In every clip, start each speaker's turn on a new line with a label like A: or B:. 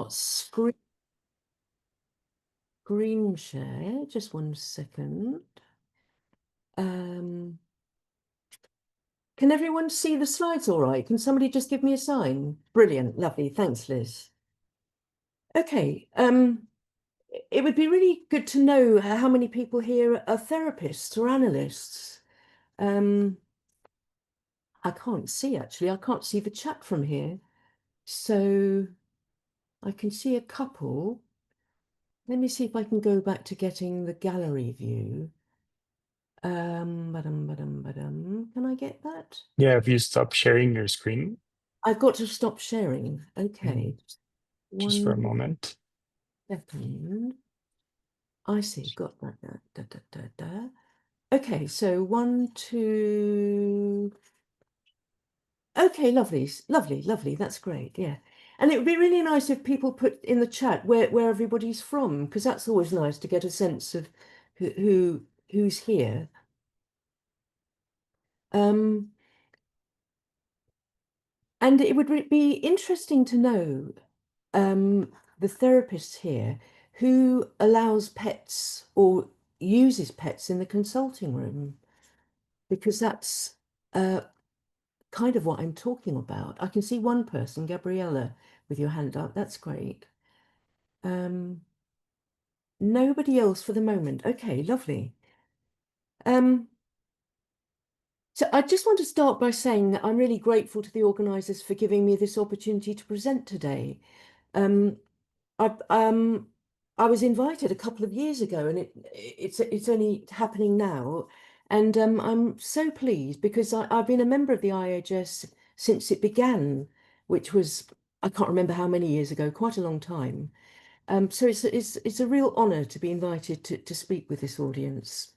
A: screen share. Just 1 second. Can everyone see the slides all right? Can somebody just give me a sign? Brilliant, lovely. Thanks, Liz. Okay, it would be really good to know how many people here are therapists or analysts. I can't see actually. I can't see the chat from here. So I can see a couple. Let me see if I can go back to getting the gallery view. Can I get that?
B: Yeah, if you stop sharing your screen,
A: I've got to stop sharing.
B: mm,
A: Okay.
B: just for a
A: 1 second.
B: moment.
A: I see. Got that. Okay, so 1, 2. Okay, lovely, lovely. That's great. Yeah. And it would be really nice if people put in the chat where everybody's from, because that's always nice to get a sense of who's here. Um, and it would be interesting to know the therapists here who allows pets or uses pets in the consulting room, because that's uh, kind of what I'm talking about. I can see one person, Gabriella, with your hand up. That's great. Nobody else for the moment. Okay, lovely. Um, so I just want to start by saying that I'm really grateful to the organisers for giving me this opportunity to present today. Um, I um I was invited a couple of years ago, and it's only happening now, and I'm so pleased because I've been a member of the IAJS since it began, which was I can't remember how many years ago, quite a long time. So it's a real honour to be invited to speak with this audience.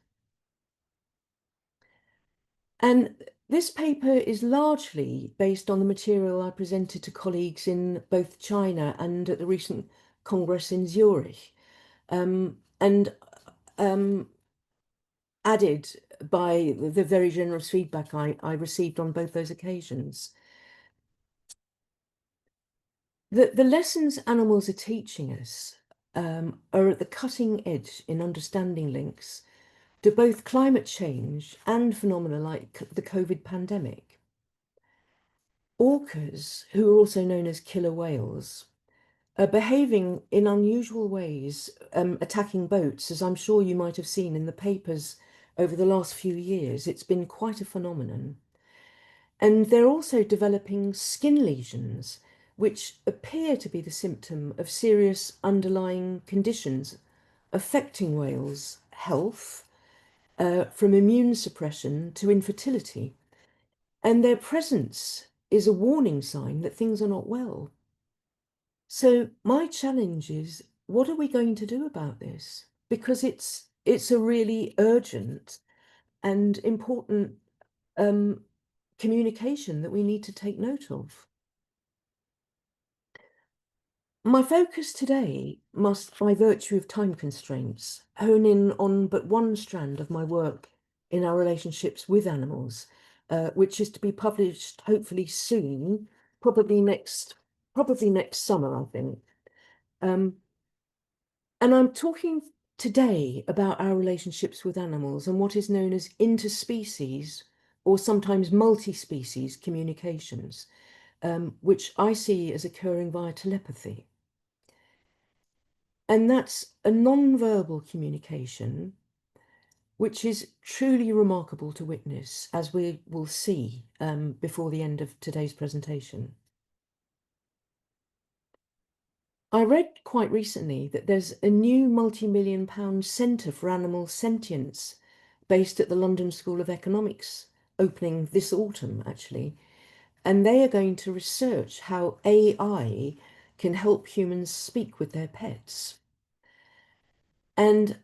A: And this paper is largely based on the material I presented to colleagues in both China and at the recent Congress in Zurich, and added by the very generous feedback I received on both those occasions. The lessons animals are teaching us are at the cutting edge in understanding links to both climate change and phenomena like the COVID pandemic. Orcas, who are also known as killer whales, are behaving in unusual ways, attacking boats, as I'm sure you might have seen in the papers over the last few years. It's been quite a phenomenon. And they're also developing skin lesions, which appear to be the symptom of serious underlying conditions affecting whales' health, from immune suppression to infertility. And their presence is a warning sign that things are not well. So my challenge is, what are we going to do about this? Because it's a really urgent and important um, communication that we need to take note of. My focus today must, by virtue of time constraints, hone in on but one strand of my work in our relationships with animals, which is to be published hopefully soon, probably next summer, I think. Um, and I'm talking today about our relationships with animals and what is known as interspecies or sometimes multi-species communications, which I see as occurring via telepathy. And that's a non-verbal communication, which is truly remarkable to witness, as we will see before the end of today's presentation. I read quite recently that there's a new multi-million-pound Centre for Animal Sentience based at the London School of Economics, opening this autumn, actually. And they are going to research how AI can help humans speak with their pets. And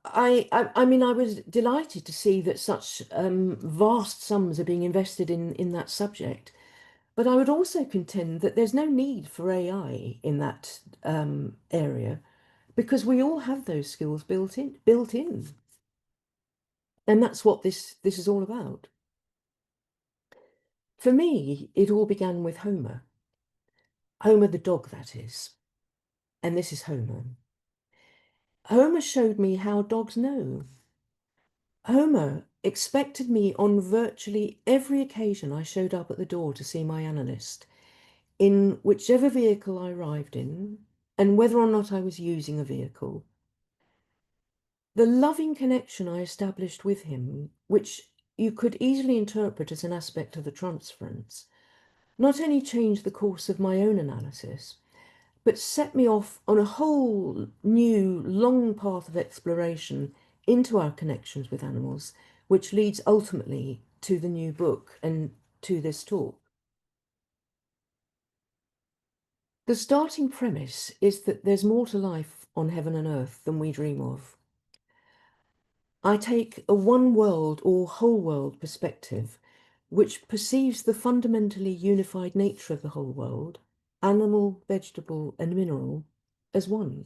A: I mean, I was delighted to see that such vast sums are being invested in that subject. But I would also contend that there's no need for AI in that area, because we all have those skills built in. And that's what this is all about. For me, it all began with Homer. Homer the dog, that is. And this is Homer. Homer showed me how dogs know. Homer expected me on virtually every occasion I showed up at the door to see my analyst, in whichever vehicle I arrived in, and whether or not I was using a vehicle. The loving connection I established with him, which you could easily interpret as an aspect of the transference, not only changed the course of my own analysis, but set me off on a whole new, long path of exploration into our connections with animals, which leads ultimately to the new book and to this talk. The starting premise is that there's more to life on heaven and earth than we dream of. I take a one world or whole world perspective, which perceives the fundamentally unified nature of the whole world, animal, vegetable, and mineral, as one.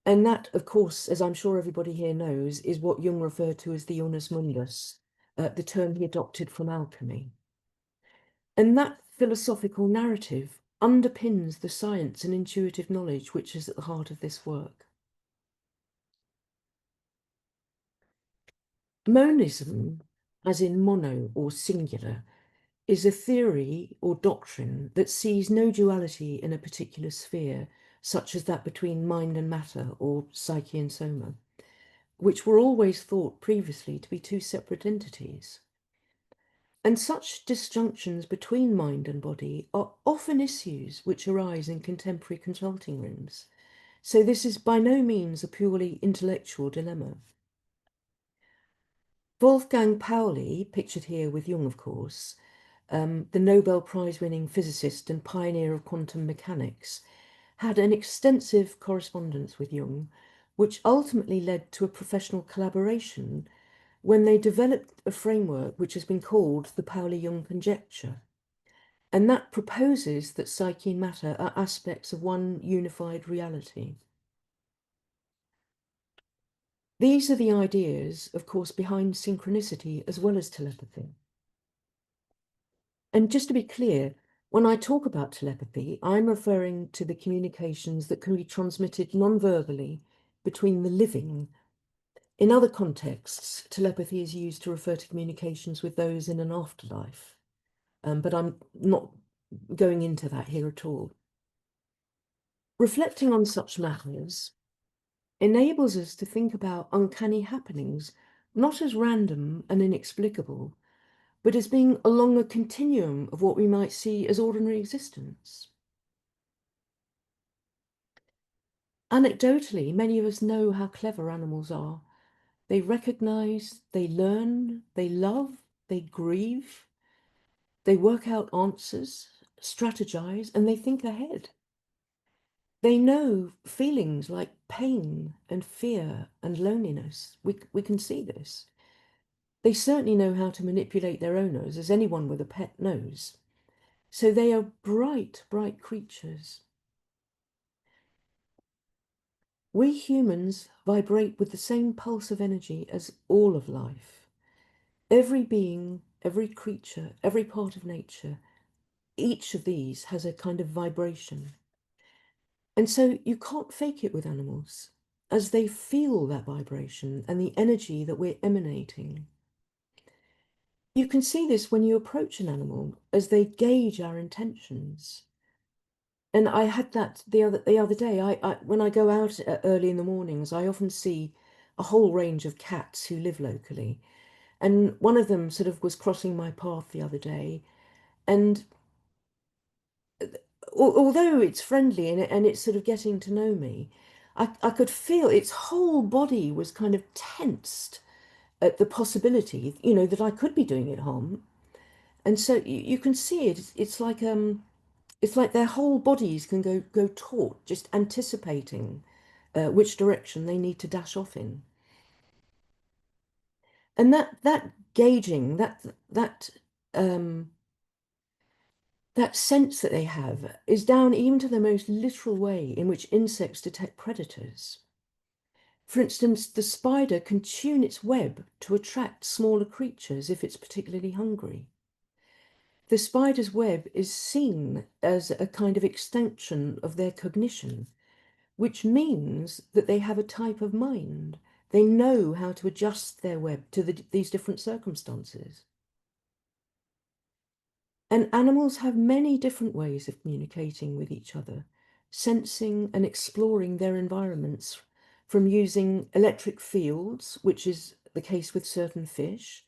A: And that, of course, as I'm sure everybody here knows, is what Jung referred to as the unus mundus, the term he adopted from alchemy. And that philosophical narrative underpins the science and intuitive knowledge which is at the heart of this work. Monism, as in mono or singular, is a theory or doctrine that sees no duality in a particular sphere, such as that between mind and matter or psyche and soma, which were always thought previously to be two separate entities. And such disjunctions between mind and body are often issues which arise in contemporary consulting rooms. So this is by no means a purely intellectual dilemma. Wolfgang Pauli, pictured here with Jung, of course, the Nobel Prize-winning physicist and pioneer of quantum mechanics, had an extensive correspondence with Jung, which ultimately led to a professional collaboration when they developed a framework which has been called the Pauli-Jung conjecture. And that proposes that psyche and matter are aspects of one unified reality. These are the ideas, of course, behind synchronicity as well as telepathy. And just to be clear, when I talk about telepathy, I'm referring to the communications that can be transmitted non-verbally between the living. In other contexts, telepathy is used to refer to communications with those in an afterlife. But I'm not going into that here at all. Reflecting on such matters enables us to think about uncanny happenings, not as random and inexplicable, but as being along a continuum of what we might see as ordinary existence. Anecdotally, many of us know how clever animals are. They recognize, they learn, they love, they grieve, they work out answers, strategize, and they think ahead. They know feelings like pain and fear and loneliness. We can see this. They certainly know how to manipulate their owners, as anyone with a pet knows. So they are bright, bright creatures. We humans vibrate with the same pulse of energy as all of life. Every being, every creature, every part of nature, each of these has a kind of vibration. And so you can't fake it with animals, as they feel that vibration and the energy that we're emanating. You can see this when you approach an animal, as they gauge our intentions. And I had that the other day. When I go out early in the mornings, I often see a whole range of cats who live locally. And one of them sort of was crossing my path the other day. And although it's friendly and it's sort of getting to know me, I could feel its whole body was kind of tensed at the possibility, that I could be doing it harm. And so you can see it. It's like their whole bodies can go taut, just anticipating which direction they need to dash off in. And that gauging, um, that sense that they have is down even to the most literal way in which insects detect predators. For instance, the spider can tune its web to attract smaller creatures if it's particularly hungry. the spider's web is seen as a kind of extension of their cognition, which means that they have a type of mind. They know how to adjust their web to these different circumstances. And animals have many different ways of communicating with each other, sensing and exploring their environments, from using electric fields, which is the case with certain fish,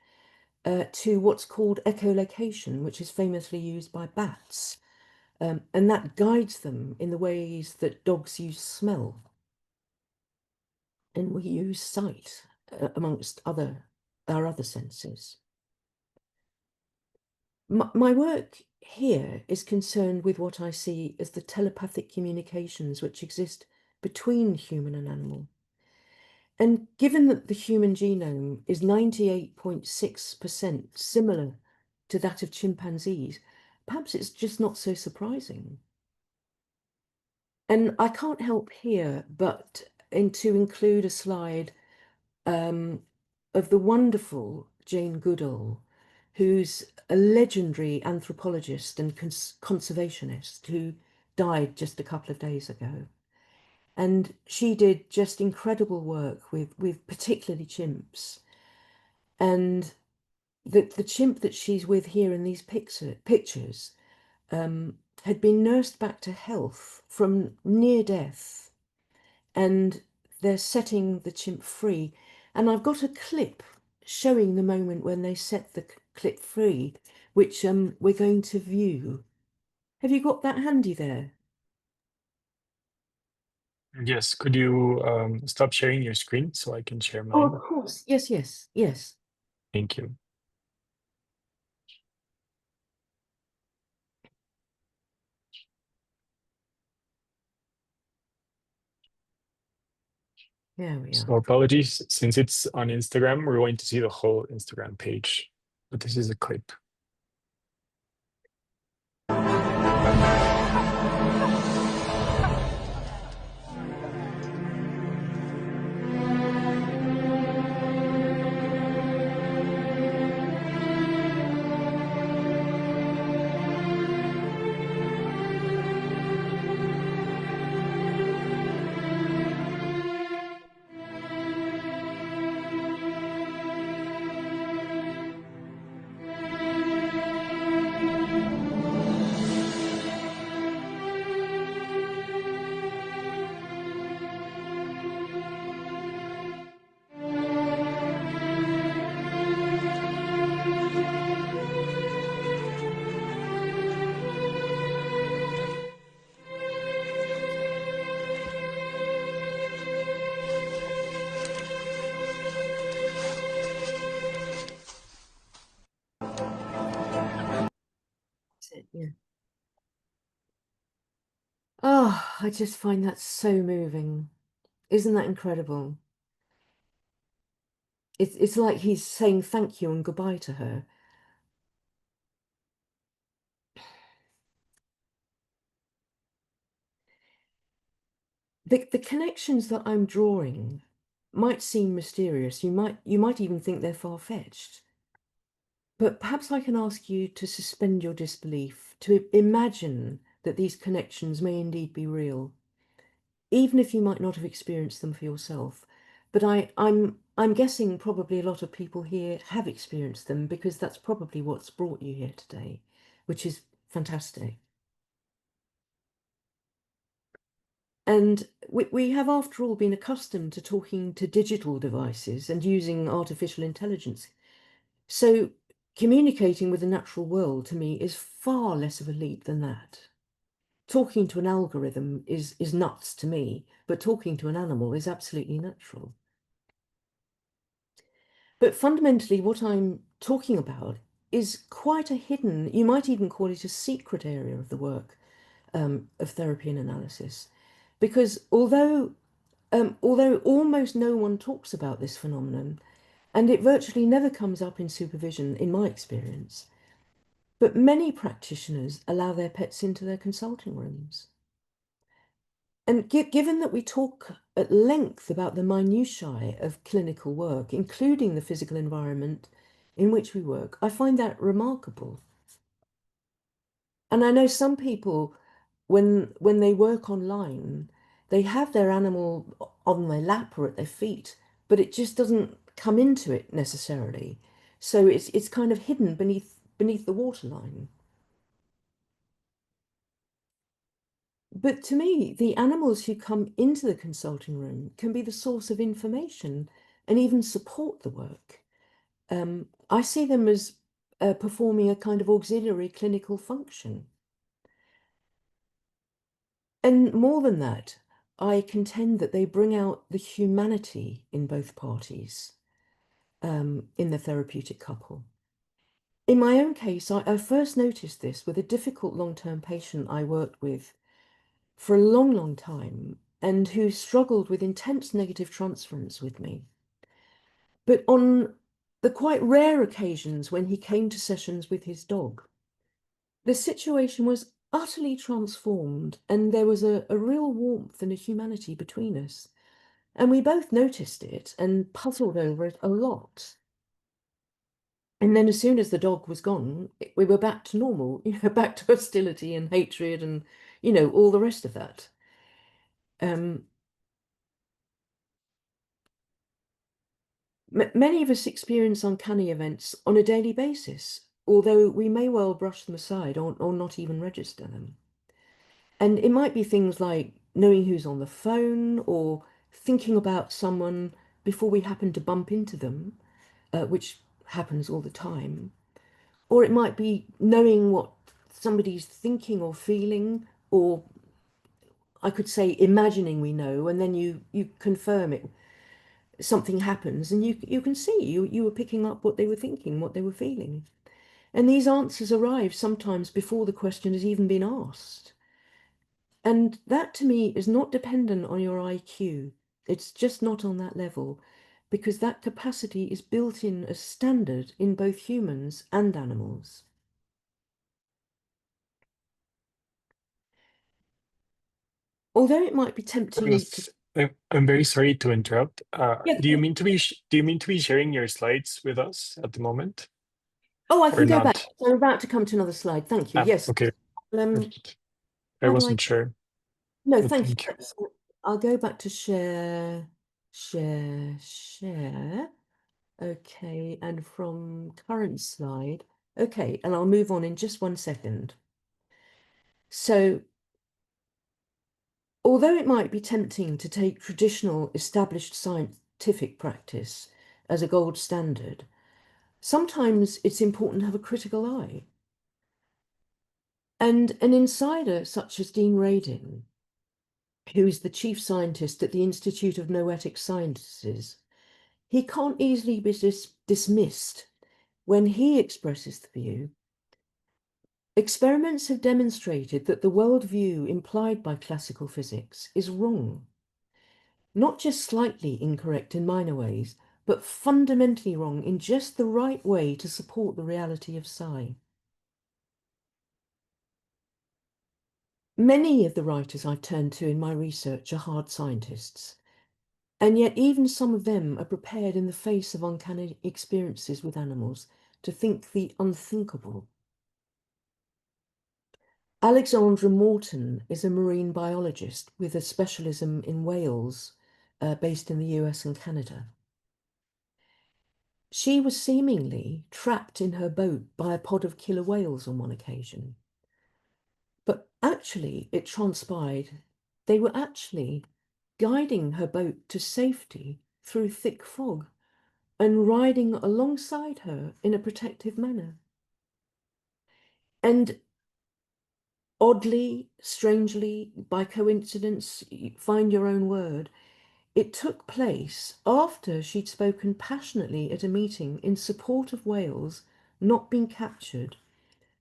A: to what's called echolocation, which is famously used by bats. And that guides them in the ways that dogs use smell. And we use sight, amongst our other senses. My work here is concerned with what I see as the telepathic communications which exist between human and animal. And given that the human genome is 98.6% similar to that of chimpanzees, perhaps it's just not so surprising. And I can't help here but to include a slide of the wonderful Jane Goodall, who's a legendary anthropologist and conservationist who died just a couple of days ago. And she did just incredible work with particularly chimps. And the chimp that she's with here in these pictures had been nursed back to health from near death, and they're setting the chimp free. And I've got a clip showing the moment when they set the clip free, which we're going to view. Have you got that handy there?
B: Yes, could you stop sharing your screen so I can share
A: Oh, of
B: mine?
A: course. Yes, yes, yes.
B: Thank you.
A: There we
B: So
A: are.
B: apologies, since it's on Instagram, we're going to see the whole Instagram page, but this is a clip.
A: That's it, yeah. Oh, I just find that so moving. Isn't that incredible? It's like he's saying thank you and goodbye to her. The connections that I'm drawing might seem mysterious. You might even think they're far-fetched. But perhaps I can ask you to suspend your disbelief, to imagine that these connections may indeed be real, even if you might not have experienced them for yourself. But I'm guessing probably a lot of people here have experienced them, because that's probably what's brought you here today, which is fantastic. And we have, after all, been accustomed to talking to digital devices and using artificial intelligence. So communicating with the natural world to me is far less of a leap than that. Talking to an algorithm is nuts to me, but talking to an animal is absolutely natural. But fundamentally, what I'm talking about is quite a hidden, you might even call it a secret area of the work of therapy and analysis. Because although almost no one talks about this phenomenon, and it virtually never comes up in supervision, in my experience, but many practitioners allow their pets into their consulting rooms. And given that we talk at length about the minutiae of clinical work, including the physical environment in which we work, I find that remarkable. And I know some people, when they work online, they have their animal on their lap or at their feet, but it just doesn't come into it necessarily. So it's kind of hidden beneath the waterline. But to me, the animals who come into the consulting room can be the source of information and even support the work. I see them as performing a kind of auxiliary clinical function. And more than that, I contend that they bring out the humanity in both parties, in the therapeutic couple. In my own case, I first noticed this with a difficult long-term patient I worked with for a long, long time and who struggled with intense negative transference with me. But on the quite rare occasions when he came to sessions with his dog, the situation was utterly transformed and there was a real warmth and a humanity between us. And we both noticed it and puzzled over it a lot. And then as soon as the dog was gone, we were back to normal, back to hostility and hatred and, all the rest of that. Um, Many of us experience uncanny events on a daily basis, although we may well brush them aside or not even register them. And it might be things like knowing who's on the phone or thinking about someone before we happen to bump into them, which happens all the time. Or it might be knowing what somebody's thinking or feeling, or I could say imagining we know, and then you confirm it. Something happens, and you can see you were picking up what they were thinking, what they were feeling. And these answers arrive sometimes before the question has even been asked. And that to me is not dependent on your IQ. It's just not on that level, because that capacity is built in as standard in both humans and animals. Although it might be tempting to,
B: Ruth, I'm very sorry to interrupt.
A: yeah,
B: Do you mean to be sharing your slides with us at the moment
A: oh, I
B: or
A: can go back.
B: not?
A: I'm about to come to another slide. Thank you.
B: Ah,
A: Yes.
B: okay,
A: Um,
B: perfect. I
A: how do I?
B: wasn't sure,
A: No,
B: but
A: thank you.
B: thank you.
A: So I'll go back to share. Okay, and from current slide. Okay, and I'll move on in just 1 second. So, although it might be tempting to take traditional established scientific practice as a gold standard, sometimes it's important to have a critical eye. And an insider such as Dean Radin, who is the chief scientist at the Institute of Noetic Sciences, he can't easily be dismissed when he expresses the view: experiments have demonstrated that the worldview implied by classical physics is wrong. Not just slightly incorrect in minor ways, but fundamentally wrong in just the right way to support the reality of psi. Many of the writers I've turned to in my research are hard scientists, and yet even some of them are prepared in the face of uncanny experiences with animals to think the unthinkable. Alexandra Morton is a marine biologist with a specialism in whales, based in the US and Canada. She was seemingly trapped in her boat by a pod of killer whales on one occasion. But actually, it transpired they were actually guiding her boat to safety through thick fog and riding alongside her in a protective manner. And oddly, strangely, by coincidence, find your own word, it took place after she'd spoken passionately at a meeting in support of whales not being captured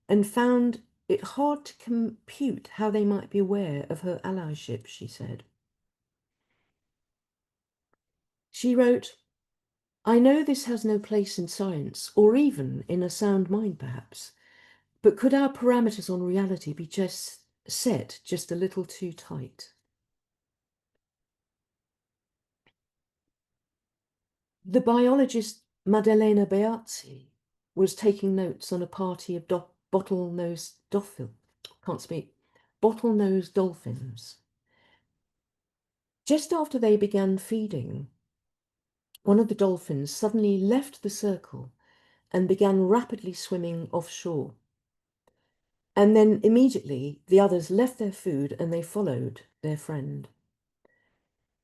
A: and found it hard to compute how they might be aware of her allyship, she said. She wrote, I know this has no place in science or even in a sound mind, perhaps, but could our parameters on reality be just set just a little too tight? The biologist Maddalena Beazzi was taking notes on a party of bottlenose can't speak, bottlenose dolphins. Just after they began feeding, one of the dolphins suddenly left the circle and began rapidly swimming offshore. And then immediately the others left their food and they followed their friend.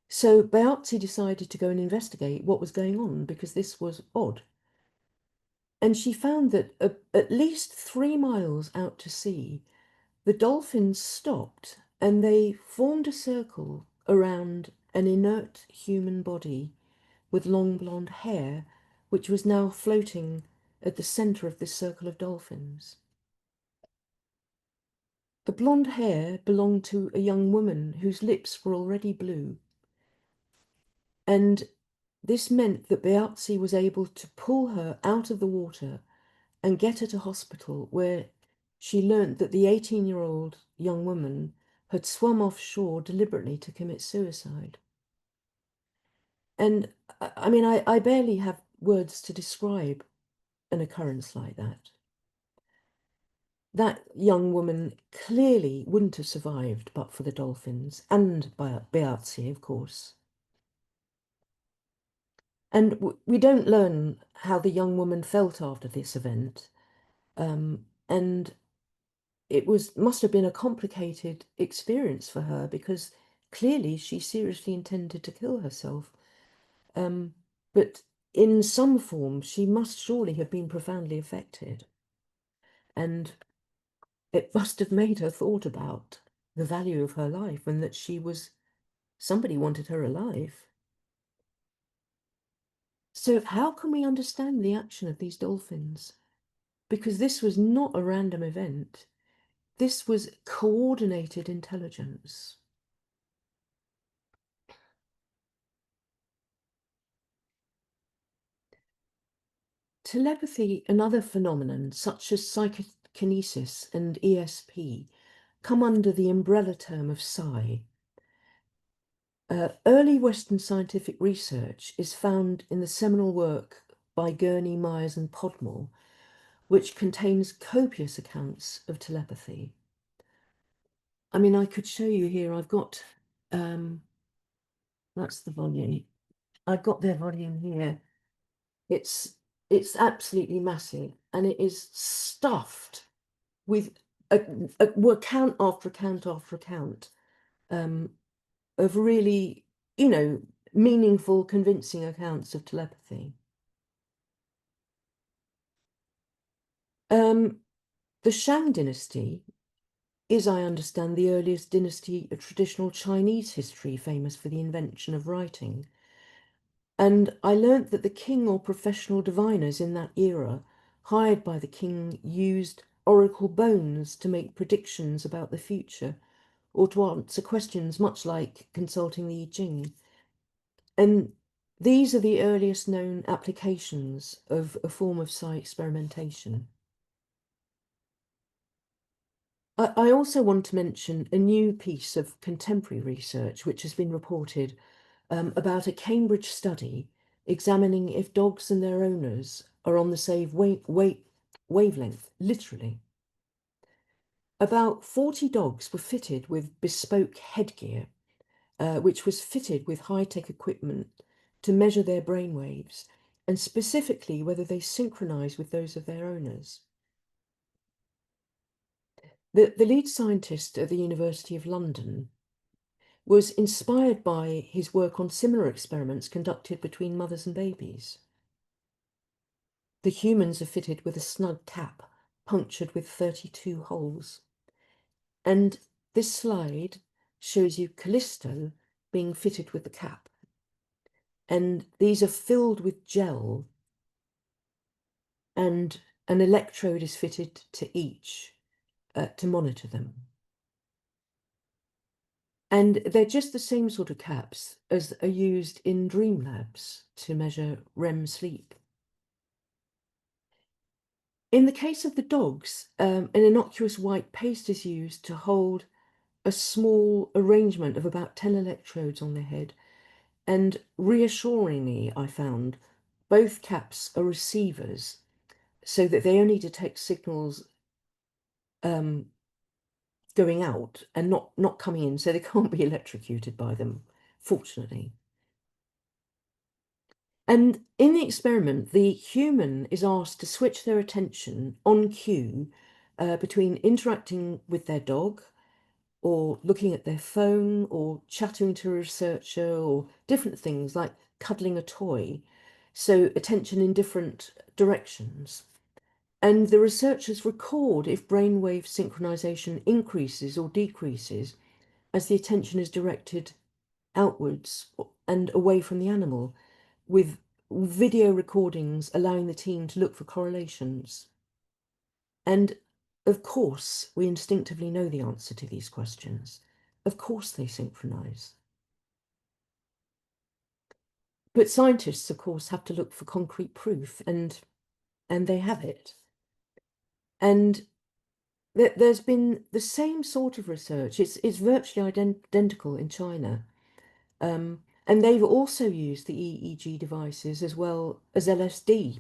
A: So Beatzi decided to go and investigate what was going on because this was odd. And she found that at least 3 miles out to sea, the dolphins stopped and they formed a circle around an inert human body with long blonde hair, which was now floating at the center of this circle of dolphins. The blonde hair belonged to a young woman whose lips were already blue. And this meant that Beatzi was able to pull her out of the water and get her to hospital, where she learnt that the 18-year-old young woman had swum offshore deliberately to commit suicide. And I mean, I barely have words to describe an occurrence like that. That young woman clearly wouldn't have survived but for the dolphins, and by Beatzi, of course. And we don't learn how the young woman felt after this event. And it must have been a complicated experience for her because clearly she seriously intended to kill herself. But in some form, she must surely have been profoundly affected. And it must have made her thought about the value of her life and that somebody wanted her alive. So how can we understand the action of these dolphins? Because this was not a random event. This was coordinated intelligence. Telepathy and other phenomena, such as psychokinesis and ESP, come under the umbrella term of psi. Early Western scientific research is found in the seminal work by Gurney, Myers, and Podmore, which contains copious accounts of telepathy. I mean, I could show you here, I've got, that's the volume. I've got their volume here. It's absolutely massive, and it is stuffed with account after account after account of really, meaningful, convincing accounts of telepathy. The Shang dynasty is, I understand, the earliest dynasty of traditional Chinese history famous for the invention of writing. And I learnt that the king or professional diviners in that era, hired by the king, used oracle bones to make predictions about the future or to answer questions much like consulting the I Ching. And these are the earliest known applications of a form of psi experimentation. I also want to mention a new piece of contemporary research which has been reported about a Cambridge study examining if dogs and their owners are on the same wavelength, literally. About 40 dogs were fitted with bespoke headgear, which was fitted with high-tech equipment to measure their brainwaves and specifically whether they synchronize with those of their owners. The lead scientist at the University of London was inspired by his work on similar experiments conducted between mothers and babies. The humans are fitted with a snug cap punctured with 32 holes. And this slide shows you Callisto being fitted with the cap. And these are filled with gel, and an electrode is fitted to each to monitor them. And they're just the same sort of caps as are used in dream labs to measure REM sleep. In the case of the dogs, an innocuous white paste is used to hold a small arrangement of about 10 electrodes on their head. And reassuringly, I found, both caps are receivers so that they only detect signals going out and not coming in, so they can't be electrocuted by them, fortunately. And in the experiment, the human is asked to switch their attention on cue between interacting with their dog or looking at their phone or chatting to a researcher or different things like cuddling a toy. So attention in different directions. And the researchers record if brainwave synchronization increases or decreases as the attention is directed outwards and away from the animal, with video recordings allowing the team to look for correlations. And of course, we instinctively know the answer to these questions. Of course, they synchronize. But scientists, of course, have to look for concrete proof, and they have it. And there's been the same sort of research. It's virtually identical in China. And they've also used the EEG devices as well as LSD.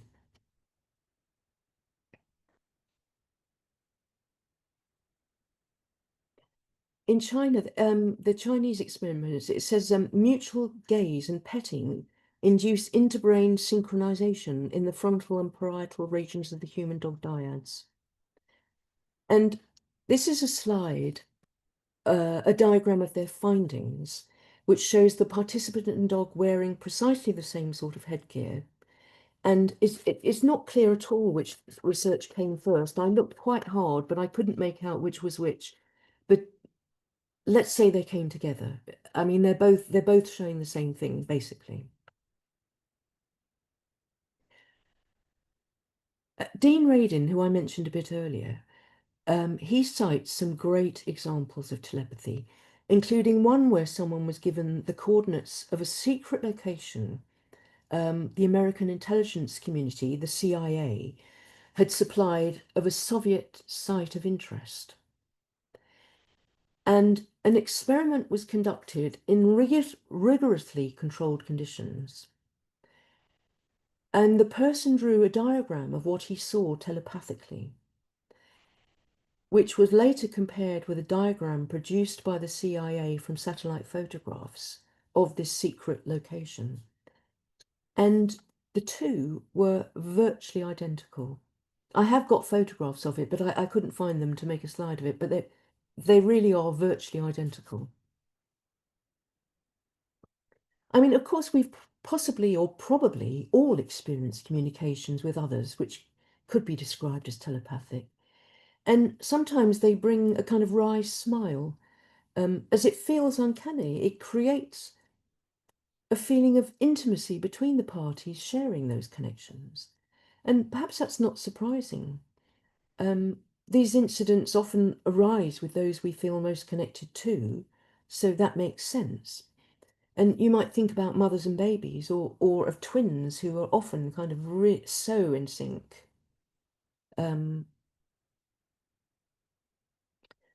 A: In China, the Chinese experiments, it says mutual gaze and petting induce interbrain synchronization in the frontal and parietal regions of the human-dog dyads. And this is a slide, a diagram of their findings, which shows the participant and dog wearing precisely the same sort of headgear. And it's not clear at all which research came first. I looked quite hard, but I couldn't make out which was which. But let's say they came together. I mean, they're both showing the same thing, basically. Dean Radin, who I mentioned a bit earlier, he cites some great examples of telepathy, including one where someone was given the coordinates of a secret location the American intelligence community, the CIA, had supplied of a Soviet site of interest. And an experiment was conducted in rigorously controlled conditions. And the person drew a diagram of what he saw telepathically, which was later compared with a diagram produced by the CIA from satellite photographs of this secret location. And the two were virtually identical. I have got photographs of it, but I couldn't find them to make a slide of it, but they really are virtually identical. I mean, of course, we've possibly or probably all experienced communications with others, which could be described as telepathic. And sometimes they bring a kind of wry smile, as it feels uncanny. It creates a feeling of intimacy between the parties sharing those connections. And perhaps that's not surprising. These incidents often arise with those we feel most connected to, so that makes sense. And you might think about mothers and babies or of twins who are often kind of so in sync. Um,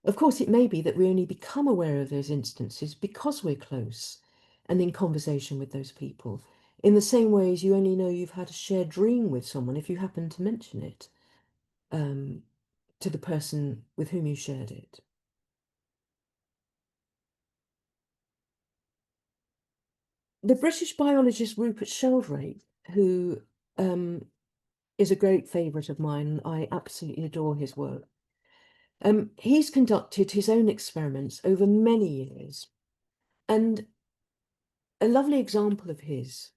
A: of course, it may be that we only become aware of those instances because we're close and in conversation with those people, in the same way as you only know you've had a shared dream with someone if you happen to mention it to the person with whom you shared it. The British biologist Rupert Sheldrake, who is a great favourite of mine, I absolutely adore his work. He's conducted his own experiments over many years, and a lovely example of his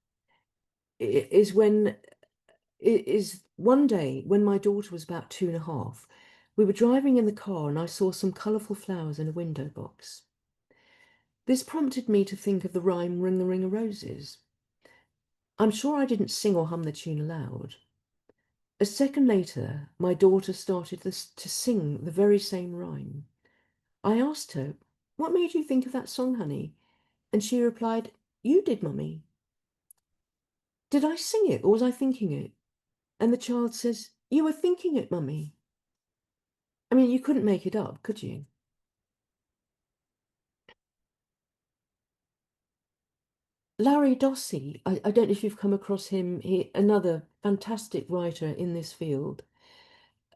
A: is one day when my daughter was about 2.5. We were driving in the car and I saw some colourful flowers in a window box. This prompted me to think of the rhyme Ring the Ring of Roses. I'm sure I didn't sing or hum the tune aloud. A second later, my daughter started to sing the very same rhyme. I asked her, "What made you think of that song, honey?" And she replied, "You did, Mummy." "Did I sing it or was I thinking it?" And the child says, "You were thinking it, Mummy." I mean, you couldn't make it up, could you? Larry Dossey, I don't know if you've come across him, another fantastic writer in this field.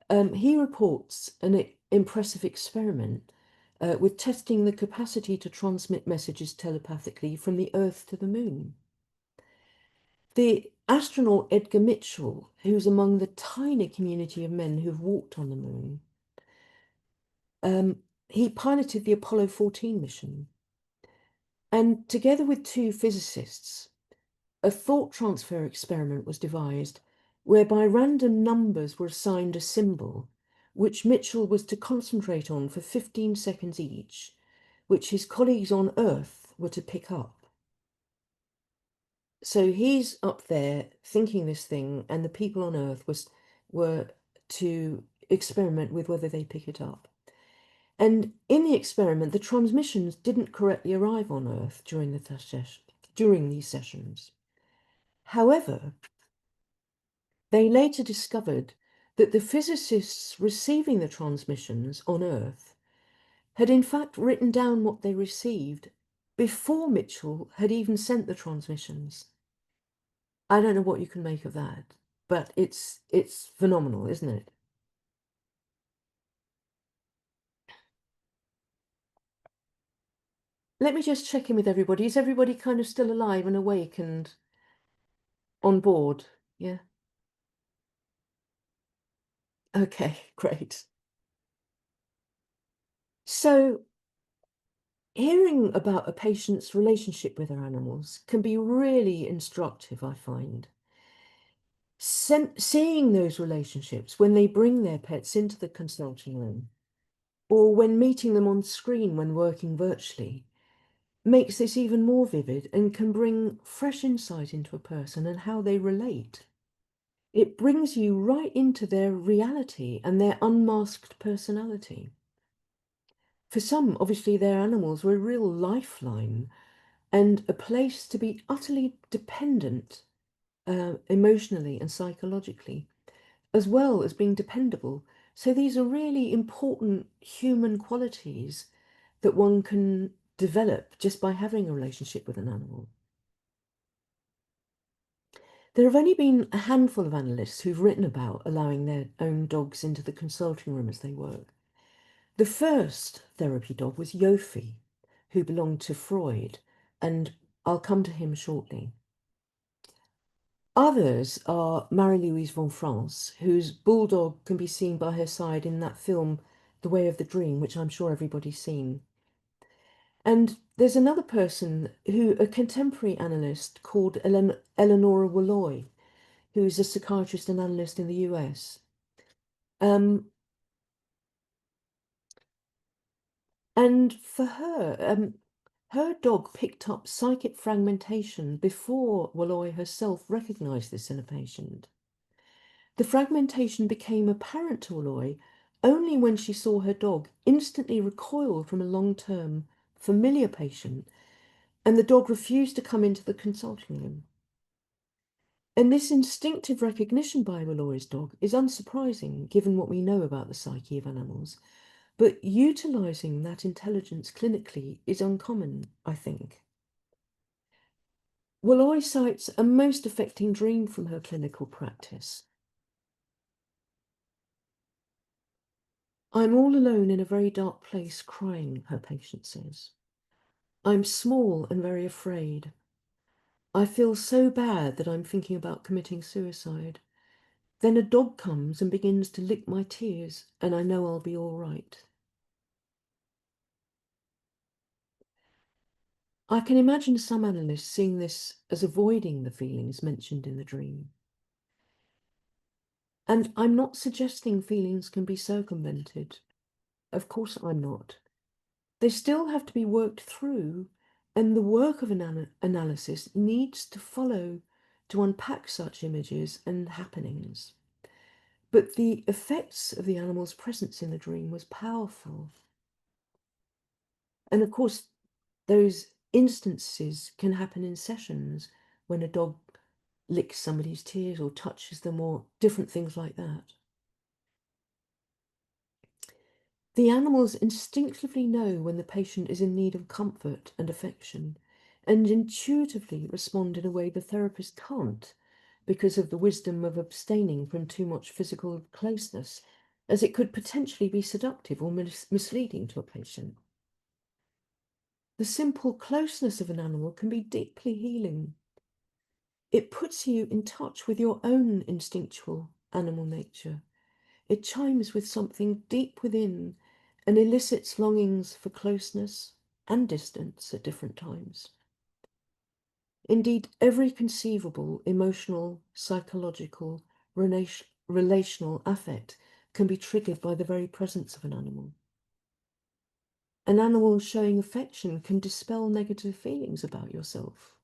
A: He reports an impressive experiment with testing the capacity to transmit messages telepathically from the Earth to the Moon. The astronaut Edgar Mitchell, who's among the tiny community of men who've walked on the Moon, he piloted the Apollo 14 mission. And together with two physicists, a thought transfer experiment was devised whereby random numbers were assigned a symbol, which Mitchell was to concentrate on for 15 seconds each, which his colleagues on Earth were to pick up. So he's up there thinking this thing, and the people on Earth were to experiment with whether they pick it up. And in the experiment, the transmissions didn't correctly arrive on Earth during these sessions. However, they later discovered that the physicists receiving the transmissions on Earth had in fact written down what they received before Mitchell had even sent the transmissions. I don't know what you can make of that, but it's phenomenal, isn't it? Let me just check in with everybody. Is everybody kind of still alive and awake and on board? Yeah. Okay, great. So hearing about a patient's relationship with their animals can be really instructive, I find. Seeing those relationships when they bring their pets into the consulting room, or when meeting them on screen when working virtually, makes this even more vivid and can bring fresh insight into a person and how they relate. It brings you right into their reality and their unmasked personality. For some, obviously, their animals were a real lifeline and a place to be utterly dependent emotionally and psychologically, as well as being dependable. So these are really important human qualities that one can develop just by having a relationship with an animal. There have only been a handful of analysts who've written about allowing their own dogs into the consulting room as they work. The first therapy dog was Yofi, who belonged to Freud, and I'll come to him shortly. Others are Marie-Louise von France, whose bulldog can be seen by her side in that film, The Way of the Dream, which I'm sure everybody's seen. And there's another person a contemporary analyst called Eleonora Walloy, who's a psychiatrist and analyst in the US. And for her, her dog picked up psychic fragmentation before Walloy herself recognized this in a patient. The fragmentation became apparent to Walloy only when she saw her dog instantly recoil from a long-term familiar patient, and the dog refused to come into the consulting room. And this instinctive recognition by Walloy's dog is unsurprising, given what we know about the psyche of animals. But utilizing that intelligence clinically is uncommon, I think. Walloy cites a most affecting dream from her clinical practice. I'm all alone in a very dark place crying, her patient says. I'm small and very afraid. I feel so bad that I'm thinking about committing suicide. Then a dog comes and begins to lick my tears, and I know I'll be all right. I can imagine some analysts seeing this as avoiding the feelings mentioned in the dream. And I'm not suggesting feelings can be circumvented. Of course I'm not. They still have to be worked through, and the work of an analysis needs to follow to unpack such images and happenings. But the effects of the animal's presence in the dream was powerful. And of course, those instances can happen in sessions when a dog licks somebody's tears or touches them or different things like that. The animals instinctively know when the patient is in need of comfort and affection, and intuitively respond in a way the therapist can't because of the wisdom of abstaining from too much physical closeness, as it could potentially be seductive or misleading to a patient. The simple closeness of an animal can be deeply healing. It puts you in touch with your own instinctual animal nature. It chimes with something deep within and elicits longings for closeness and distance at different times. Indeed, every conceivable emotional, psychological, relational affect can be triggered by the very presence of an animal. An animal showing affection can dispel negative feelings about yourself.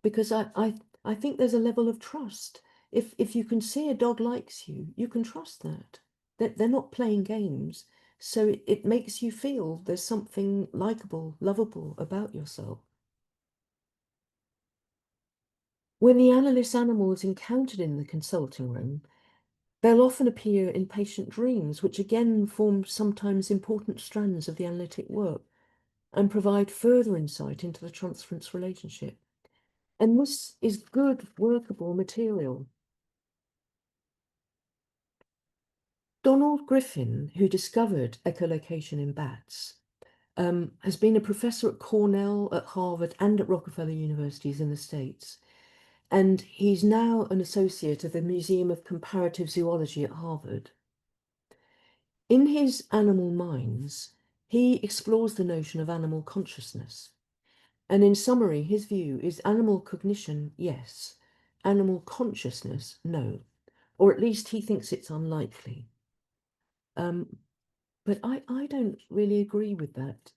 A: Because I think there's a level of trust. If you can see a dog likes you, you can trust that. That they're not playing games. So it makes you feel there's something likable, lovable about yourself. When the analyst animal is encountered in the consulting room, they'll often appear in patient dreams, which again form sometimes important strands of the analytic work and provide further insight into the transference relationship. And this is good, workable material. Donald Griffin, who discovered echolocation in bats, has been a professor at Cornell, at Harvard, and at Rockefeller Universities in the States. And he's now an associate of the Museum of Comparative Zoology at Harvard. In his Animal Minds, he explores the notion of animal consciousness. And in summary, his view is animal cognition, yes. Animal consciousness, no. Or at least he thinks it's unlikely. But I don't really agree with that.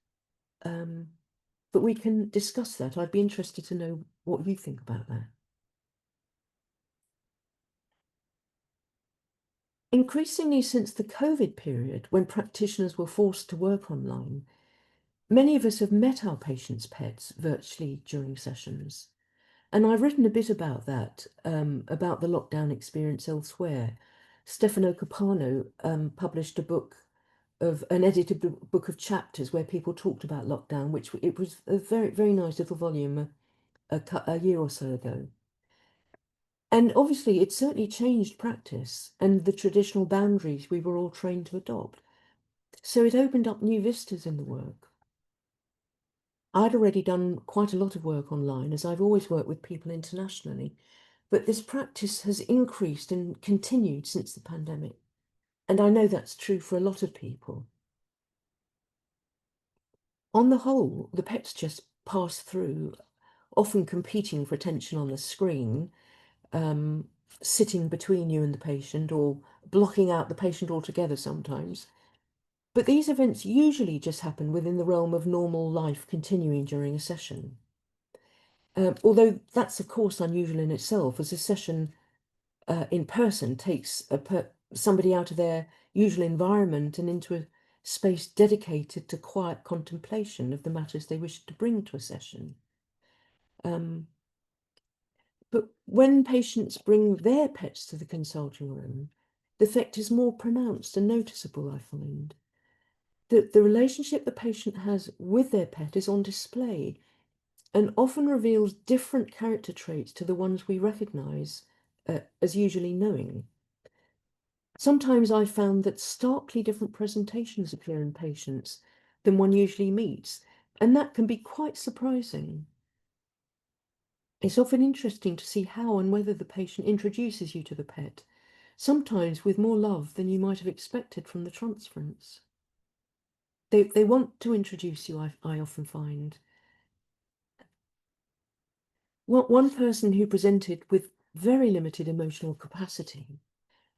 A: But we can discuss that. I'd be interested to know what you think about that. Increasingly since the COVID period, when practitioners were forced to work online, many of us have met our patients' pets virtually during sessions. And I've written a bit about that, about the lockdown experience elsewhere. Stefano Capano published a book of an edited book of chapters where people talked about lockdown, which it was a very, very nice little volume a year or so ago. And obviously, it certainly changed practice and the traditional boundaries we were all trained to adopt. So it opened up new vistas in the work. I'd already done quite a lot of work online, as I've always worked with people internationally, but this practice has increased and continued since the pandemic. And I know that's true for a lot of people. On the whole, the pets just pass through, often competing for attention on the screen, sitting between you and the patient or blocking out the patient altogether sometimes. But these events usually just happen within the realm of normal life continuing during a session. Although that's, of course, unusual in itself, as a session in person takes somebody out of their usual environment and into a space dedicated to quiet contemplation of the matters they wish to bring to a session. But when patients bring their pets to the consulting room, the effect is more pronounced and noticeable, I find. The relationship the patient has with their pet is on display and often reveals different character traits to the ones we recognize as usually knowing. Sometimes I found that starkly different presentations appear in patients than one usually meets, and that can be quite surprising. It's often interesting to see how and whether the patient introduces you to the pet, sometimes with more love than you might have expected from the transference. They want to introduce you, I often find. One person who presented with very limited emotional capacity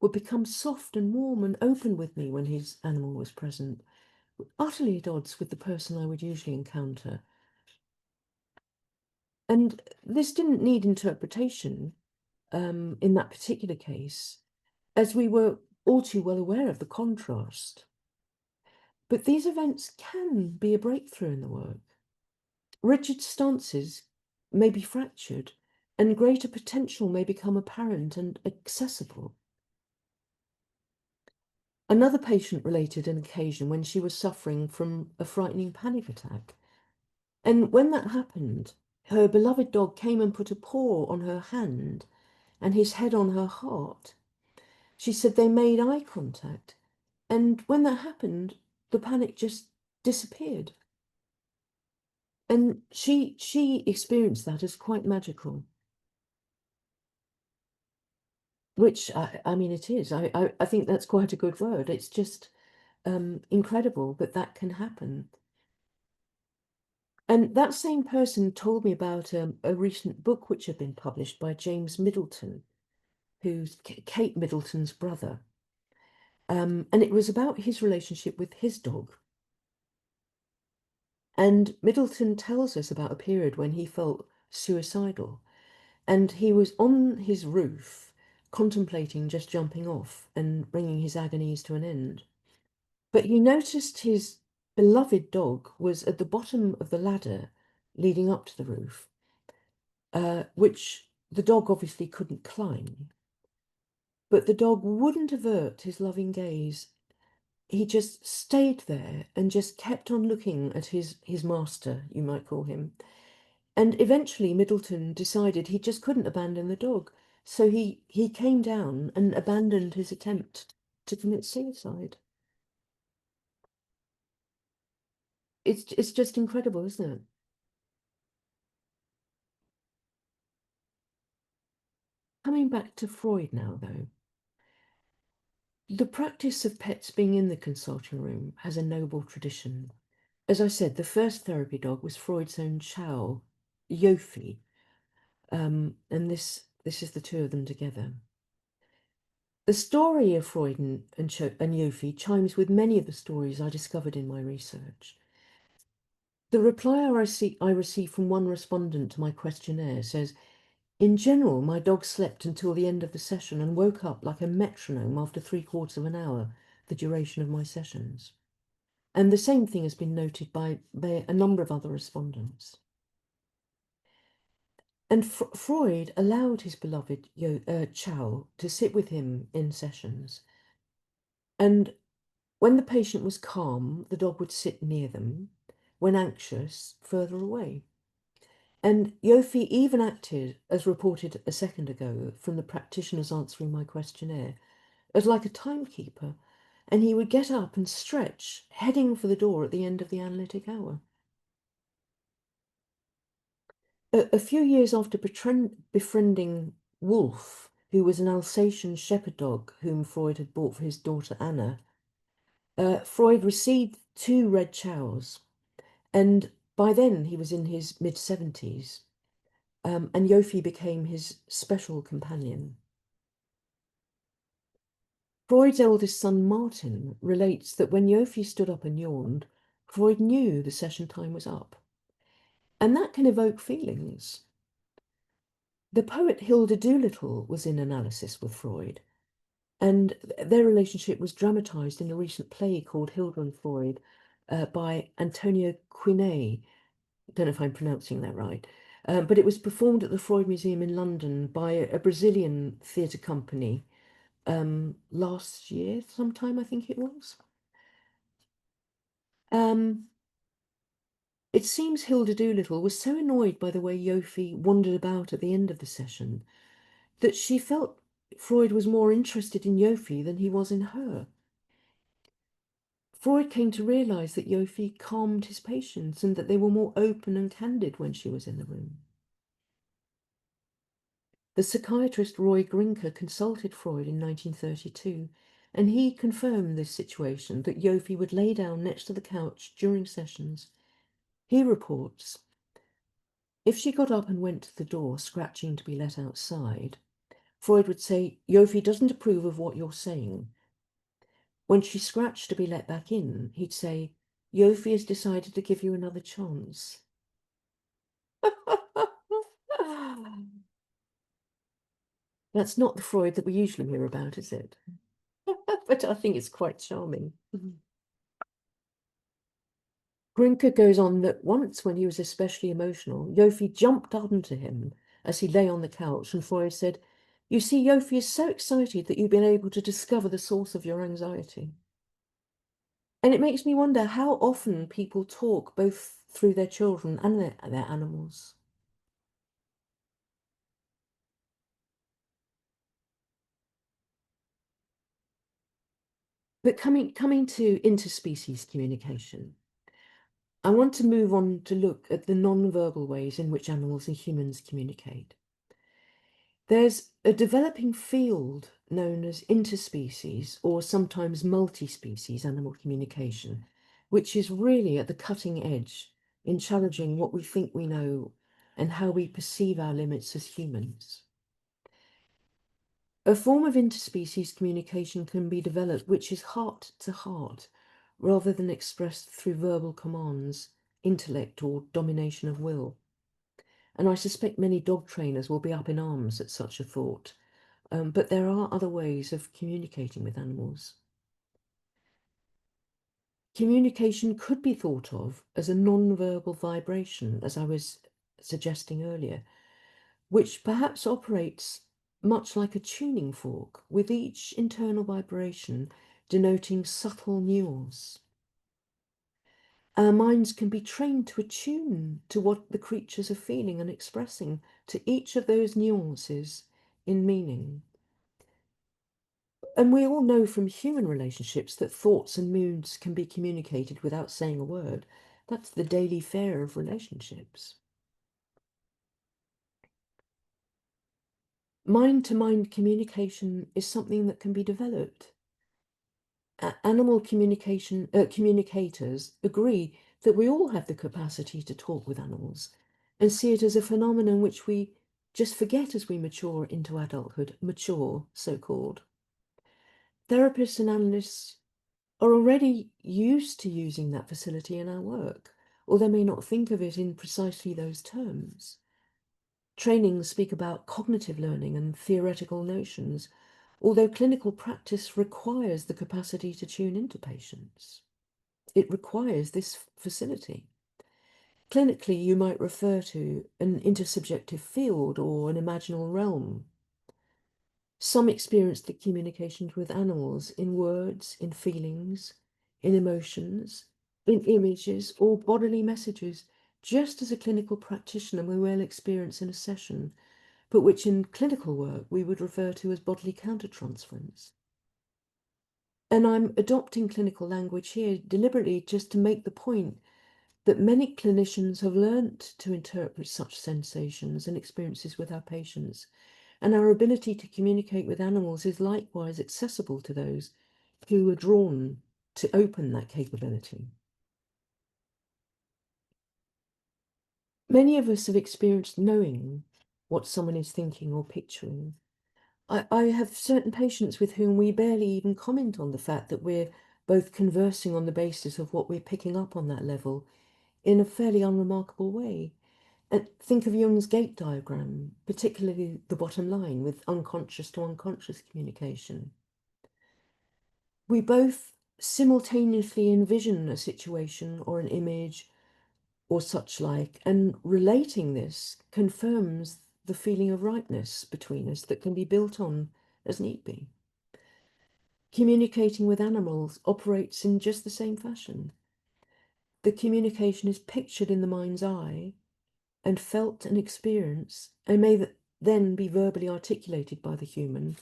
A: would become soft and warm and open with me when his animal was present, utterly at odds with the person I would usually encounter. And this didn't need interpretation in that particular case, as we were all too well aware of the contrast. But these events can be a breakthrough in the work. Rigid stances may be fractured, and greater potential may become apparent and accessible. Another patient related an occasion when she was suffering from a frightening panic attack. And when that happened, her beloved dog came and put a paw on her hand and his head on her heart. She said they made eye contact. And when that happened, the panic just disappeared. And she experienced that as quite magical, which I mean it is. I think that's quite a good word. It's just incredible that that can happen. And that same person told me about a recent book which had been published by James Middleton, who's Kate Middleton's brother. And it was about his relationship with his dog. And Middleton tells us about a period when he felt suicidal. And he was on his roof contemplating just jumping off and bringing his agonies to an end. But he noticed his beloved dog was at the bottom of the ladder leading up to the roof, which the dog obviously couldn't climb. But the dog wouldn't avert his loving gaze. He just stayed there and just kept on looking at his master, you might call him. And eventually Middleton decided he just couldn't abandon the dog. So he came down and abandoned his attempt to commit suicide. It's just incredible, isn't it? Coming back to Freud now, though, the practice of pets being in the consulting room has a noble tradition. As I said, the first therapy dog was Freud's own Chow, Yofi, and this is the two of them together. The story of Freud and Yofi chimes with many of the stories I discovered in my research. The reply I received from one respondent to my questionnaire says, in general, my dog slept until the end of the session and woke up like a metronome after 3/4 of an hour, the duration of my sessions. And the same thing has been noted by a number of other respondents. And Freud allowed his beloved Chow to sit with him in sessions. And when the patient was calm, the dog would sit near them. When anxious, further away. And Yofi even acted, as reported a second ago from the practitioners answering my questionnaire, as like a timekeeper, and he would get up and stretch, heading for the door at the end of the analytic hour. A few years after befriending Wolf, who was an Alsatian shepherd dog whom Freud had bought for his daughter Anna, Freud received 2 red chows, and by then he was in his mid-70s, and Yofi became his special companion. Freud's eldest son, Martin, relates that when Yofi stood up and yawned, Freud knew the session time was up. And that can evoke feelings. The poet Hilda Doolittle was in analysis with Freud, and their relationship was dramatized in a recent play called Hilda and Freud by Antonio Quinet. I don't know if I'm pronouncing that right, but it was performed at the Freud Museum in London by a Brazilian theatre company last year, sometime I think it was. It seems Hilda Doolittle was so annoyed by the way Yofi wandered about at the end of the session that she felt Freud was more interested in Yofi than he was in her. Freud came to realize that Yofi calmed his patients and that they were more open and candid when she was in the room. The psychiatrist Roy Grinker consulted Freud in 1932, and he confirmed this situation that Yofi would lay down next to the couch during sessions. He reports, if she got up and went to the door, scratching to be let outside, Freud would say, Yofi doesn't approve of what you're saying. When she scratched to be let back in, he'd say, Yofi has decided to give you another chance. That's not the Freud that we usually hear about, is it? But I think it's quite charming. Grinker goes on that once when he was especially emotional, Yofi jumped onto him as he lay on the couch, and Freud said, you see, Yofi is so excited that you've been able to discover the source of your anxiety. And it makes me wonder how often people talk both through their children and their animals. But coming to interspecies communication, I want to move on to look at the non-verbal ways in which animals and humans communicate. There's a developing field known as interspecies or sometimes multi-species animal communication, which is really at the cutting edge in challenging what we think we know and how we perceive our limits as humans. A form of interspecies communication can be developed which is heart to heart, rather than expressed through verbal commands, intellect, or domination of will. And I suspect many dog trainers will be up in arms at such a thought. But there are other ways of communicating with animals. Communication could be thought of as a non-verbal vibration, as I was suggesting earlier, which perhaps operates much like a tuning fork, with each internal vibration denoting subtle nuance. Our minds can be trained to attune to what the creatures are feeling and expressing, to each of those nuances in meaning. And we all know from human relationships that thoughts and moods can be communicated without saying a word. That's the daily fare of relationships. Mind-to-mind communication is something that can be developed. Animal communicators agree that we all have the capacity to talk with animals and see it as a phenomenon which we just forget as we mature into adulthood, mature, so-called. Therapists and analysts are already used to using that facility in our work, or they may not think of it in precisely those terms. Trainings speak about cognitive learning and theoretical notions, although clinical practice requires the capacity to tune into patients. It requires this facility. Clinically, you might refer to an intersubjective field or an imaginal realm. Some experience the communications with animals in words, in feelings, in emotions, in images, or bodily messages, just as a clinical practitioner may well experience in a session, but which in clinical work we would refer to as bodily countertransference. And I'm adopting clinical language here deliberately just to make the point that many clinicians have learnt to interpret such sensations and experiences with our patients, and our ability to communicate with animals is likewise accessible to those who are drawn to open that capability. Many of us have experienced knowing what someone is thinking or picturing. I have certain patients with whom we barely even comment on the fact that we're both conversing on the basis of what we're picking up on that level in a fairly unremarkable way. And think of Jung's gate diagram, particularly the bottom line with unconscious to unconscious communication. We both simultaneously envision a situation or an image or such like, and relating this confirms the feeling of rightness between us that can be built on as need be. Communicating with animals operates in just the same fashion. The communication is pictured in the mind's eye and felt and experienced, and may then be verbally articulated by the human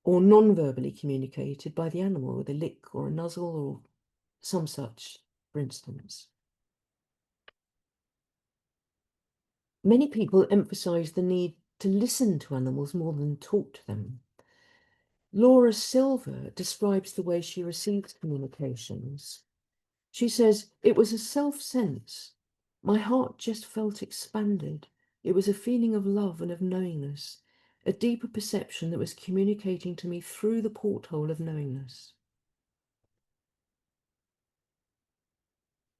A: or non-verbally communicated by the animal with a lick or a nuzzle or some such, for instance. Many people emphasize the need to listen to animals more than talk to them. Laura Silver describes the way she receives communications. She says, "It was a self-sense. My heart just felt expanded. It was a feeling of love and of knowingness, a deeper perception that was communicating to me through the porthole of knowingness."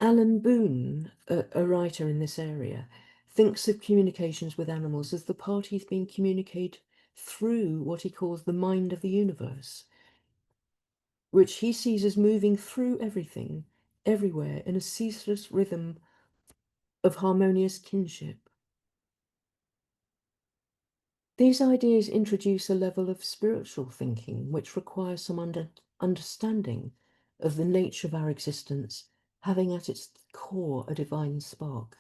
A: Alan Boone, a writer in this area, thinks of communications with animals as the parties being communicated through what he calls the mind of the universe, which he sees as moving through everything, everywhere, in a ceaseless rhythm of harmonious kinship. These ideas introduce a level of spiritual thinking which requires some understanding of the nature of our existence, having at its core a divine spark.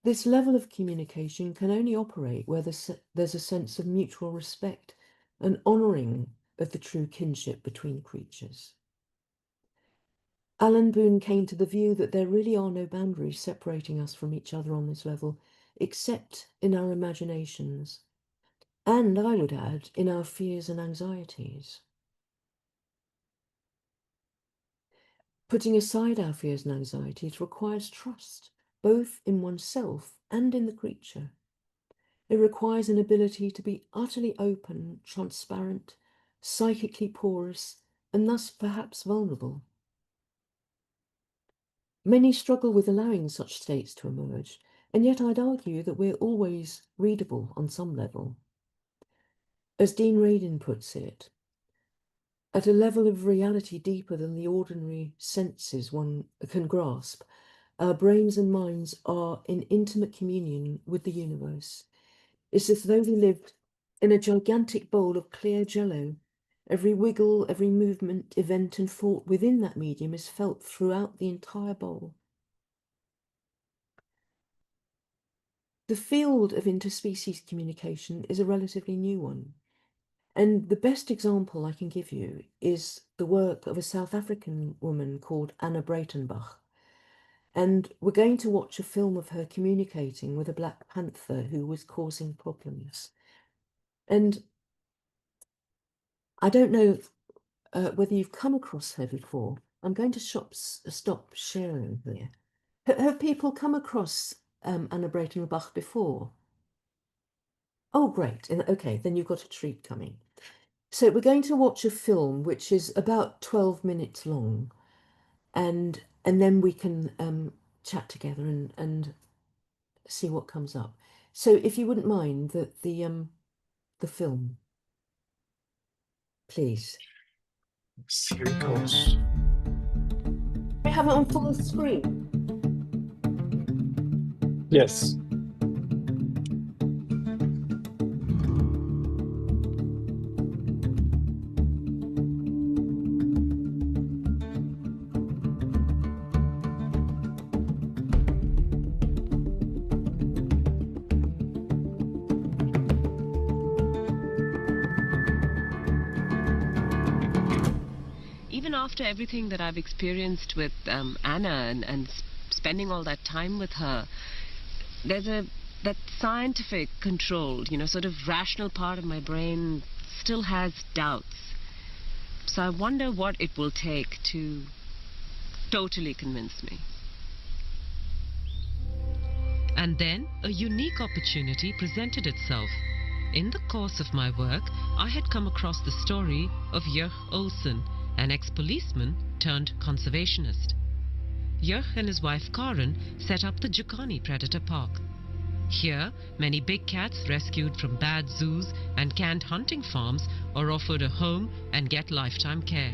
A: This level of communication can only operate where there's a sense of mutual respect and honouring of the true kinship between creatures. Alan Boone came to the view that there really are no boundaries separating us from each other on this level, except in our imaginations, and I would add, in our fears and anxieties. Putting aside our fears and anxieties requires trust, both in oneself and in the creature. It requires an ability to be utterly open, transparent, psychically porous, and thus perhaps vulnerable. Many struggle with allowing such states to emerge, and yet I'd argue that we're always readable on some level. As Dean Radin puts it, at a level of reality deeper than the ordinary senses one can grasp, our brains and minds are in intimate communion with the universe. It's as though we lived in a gigantic bowl of clear jello. Every wiggle, every movement, event, and thought within that medium is felt throughout the entire bowl. The field of interspecies communication is a relatively new one. And the best example I can give you is the work of a South African woman called Anna Breitenbach. And we're going to watch a film of her communicating with a black panther who was causing problems. And I don't know whether you've come across her before. I'm going to stop sharing here. Have people come across Anna Breitenbach before? Oh, great. Okay, then you've got a treat coming. So we're going to watch a film which is about 12 minutes long, and then we can chat together and see what comes up. So if you wouldn't mind the film, please.
B: Here it goes.
A: We have it on full screen.
B: Yes.
C: Even after everything that I've experienced with Anna and spending all that time with her, there's that scientific controlled, sort of rational part of my brain still has doubts. So I wonder what it will take to totally convince me.
D: And then a unique opportunity presented itself. In the course of my work, I had come across the story of Jörg Olsen, an ex-policeman turned conservationist. Jörg and his wife Karen set up the Jukani Predator Park. Here, many big cats rescued from bad zoos and canned hunting farms are offered a home and get lifetime care.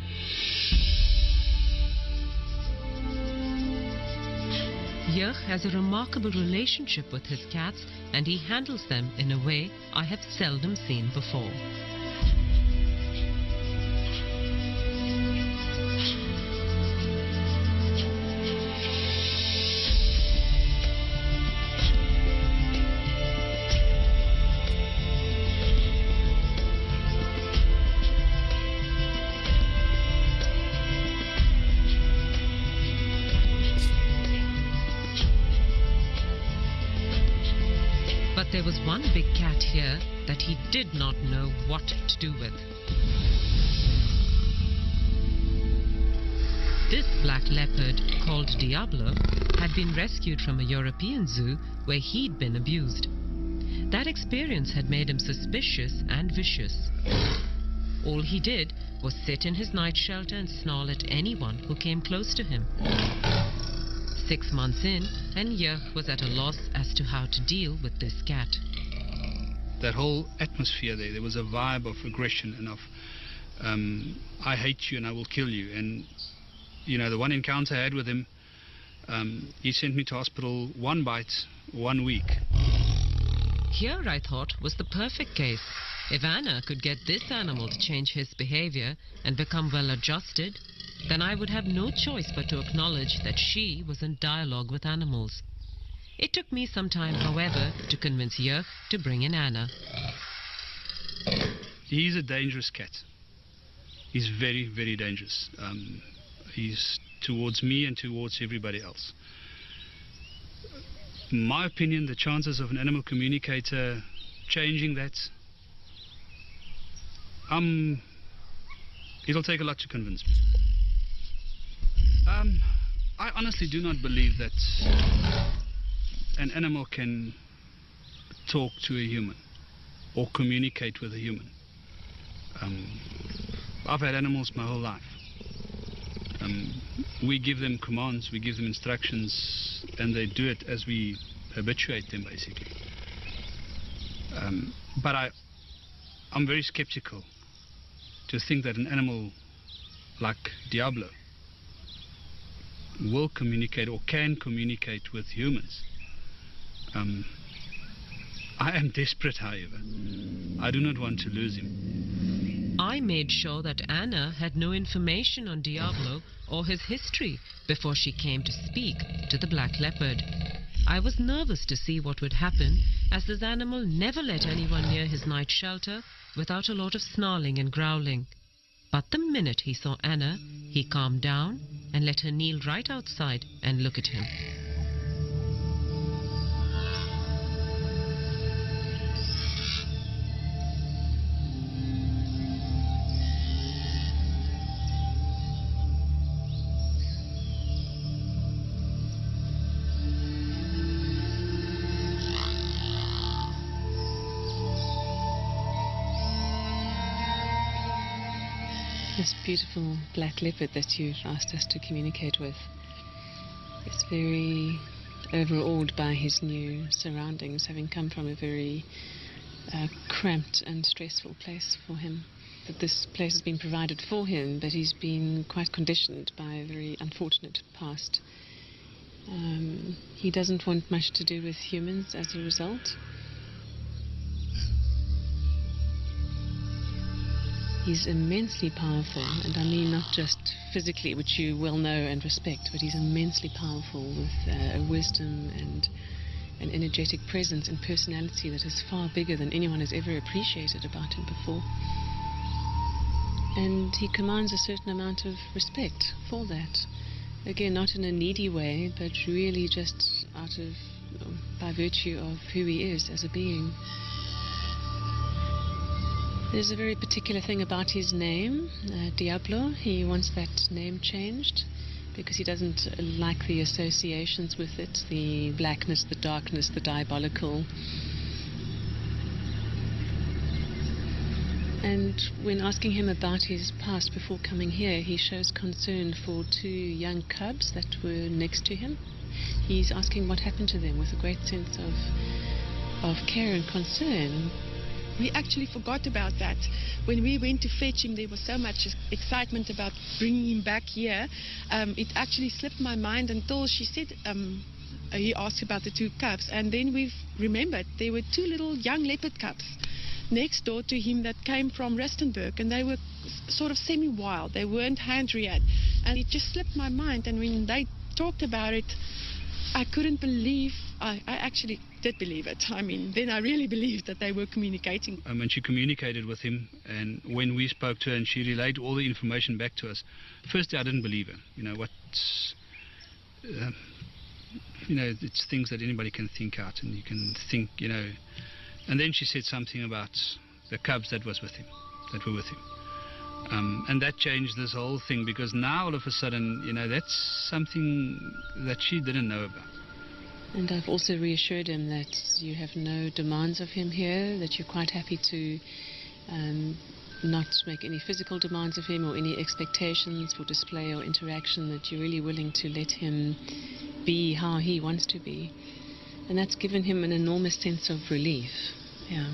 D: Jörg has a remarkable relationship with his cats, and he handles them in a way I have seldom seen before. But there was one big cat here that he did not know what to do with. This black leopard, called Diablo, had been rescued from a European zoo where he'd been abused. That experience had made him suspicious and vicious. All he did was sit in his night shelter and snarl at anyone who came close to him. 6 months in, and Jörg was at a loss as to how to deal with this cat.
E: That whole atmosphere there was a vibe of aggression and of I hate you and I will kill you. And the one encounter I had with him, he sent me to hospital 1 bite, 1 week.
D: Here, I thought, was the perfect case. If Anna could get this animal to change his behavior and become well adjusted, then I would have no choice but to acknowledge that she was in dialogue with animals. It took me some time, however, to convince Jörg to bring in Anna.
E: He's a dangerous cat. He's very, very dangerous. He's towards me and towards everybody else. In my opinion, the chances of an animal communicator changing that, it'll take a lot to convince me. I honestly do not believe that an animal can talk to a human or communicate with a human. I've had animals my whole life. We give them commands, we give them instructions, and they do it as we habituate them, basically. But I'm very skeptical to think that an animal like Diablo will communicate or can communicate with humans. I am desperate, however. I do not want to lose him.
D: I made sure that Anna had no information on Diablo or his history before she came to speak to the black leopard. I was nervous to see what would happen, as this animal never let anyone near his night shelter without a lot of snarling and growling. But the minute he saw Anna, he calmed down and let her kneel right outside and look at him.
F: This beautiful black leopard that you've asked us to communicate with is very overawed by his new surroundings, having come from a very cramped and stressful place for him. That this place has been provided for him, but he's been quite conditioned by a very unfortunate past. He doesn't want much to do with humans as a result. He's immensely powerful, and I mean not just physically, which you well know and respect, but he's immensely powerful with a wisdom and an energetic presence and personality that is far bigger than anyone has ever appreciated about him before. And he commands a certain amount of respect for that. Again, not in a needy way, but really just by virtue of who he is as a being. There's a very particular thing about his name, Diablo. He wants that name changed because he doesn't like the associations with it, the blackness, the darkness, the diabolical. And when asking him about his past before coming here, he shows concern for two young cubs that were next to him. He's asking what happened to them with a great sense of care and concern.
G: We actually forgot about that. When we went to fetch him, there was so much excitement about bringing him back here. It actually slipped my mind until she said, he asked about the two cubs, and then we've remembered there were two little young leopard cubs next door to him that came from Rustenburg, and they were sort of semi-wild. They weren't hand-reared, and it just slipped my mind. And when they talked about it, I couldn't believe. I actually did believe it. I mean, then I really believed that they were communicating.
E: And she communicated with him, and when we spoke to her and she relayed all the information back to us, firstly I didn't believe her. It's things that anybody can think out, and you can think, And then she said something about the cubs that were with him. And that changed this whole thing, because now all of a sudden, that's something that she didn't know about.
F: And I've also reassured him that you have no demands of him here, that you're quite happy to not make any physical demands of him or any expectations for display or interaction, that you're really willing to let him be how he wants to be. And that's given him an enormous sense of relief. Yeah.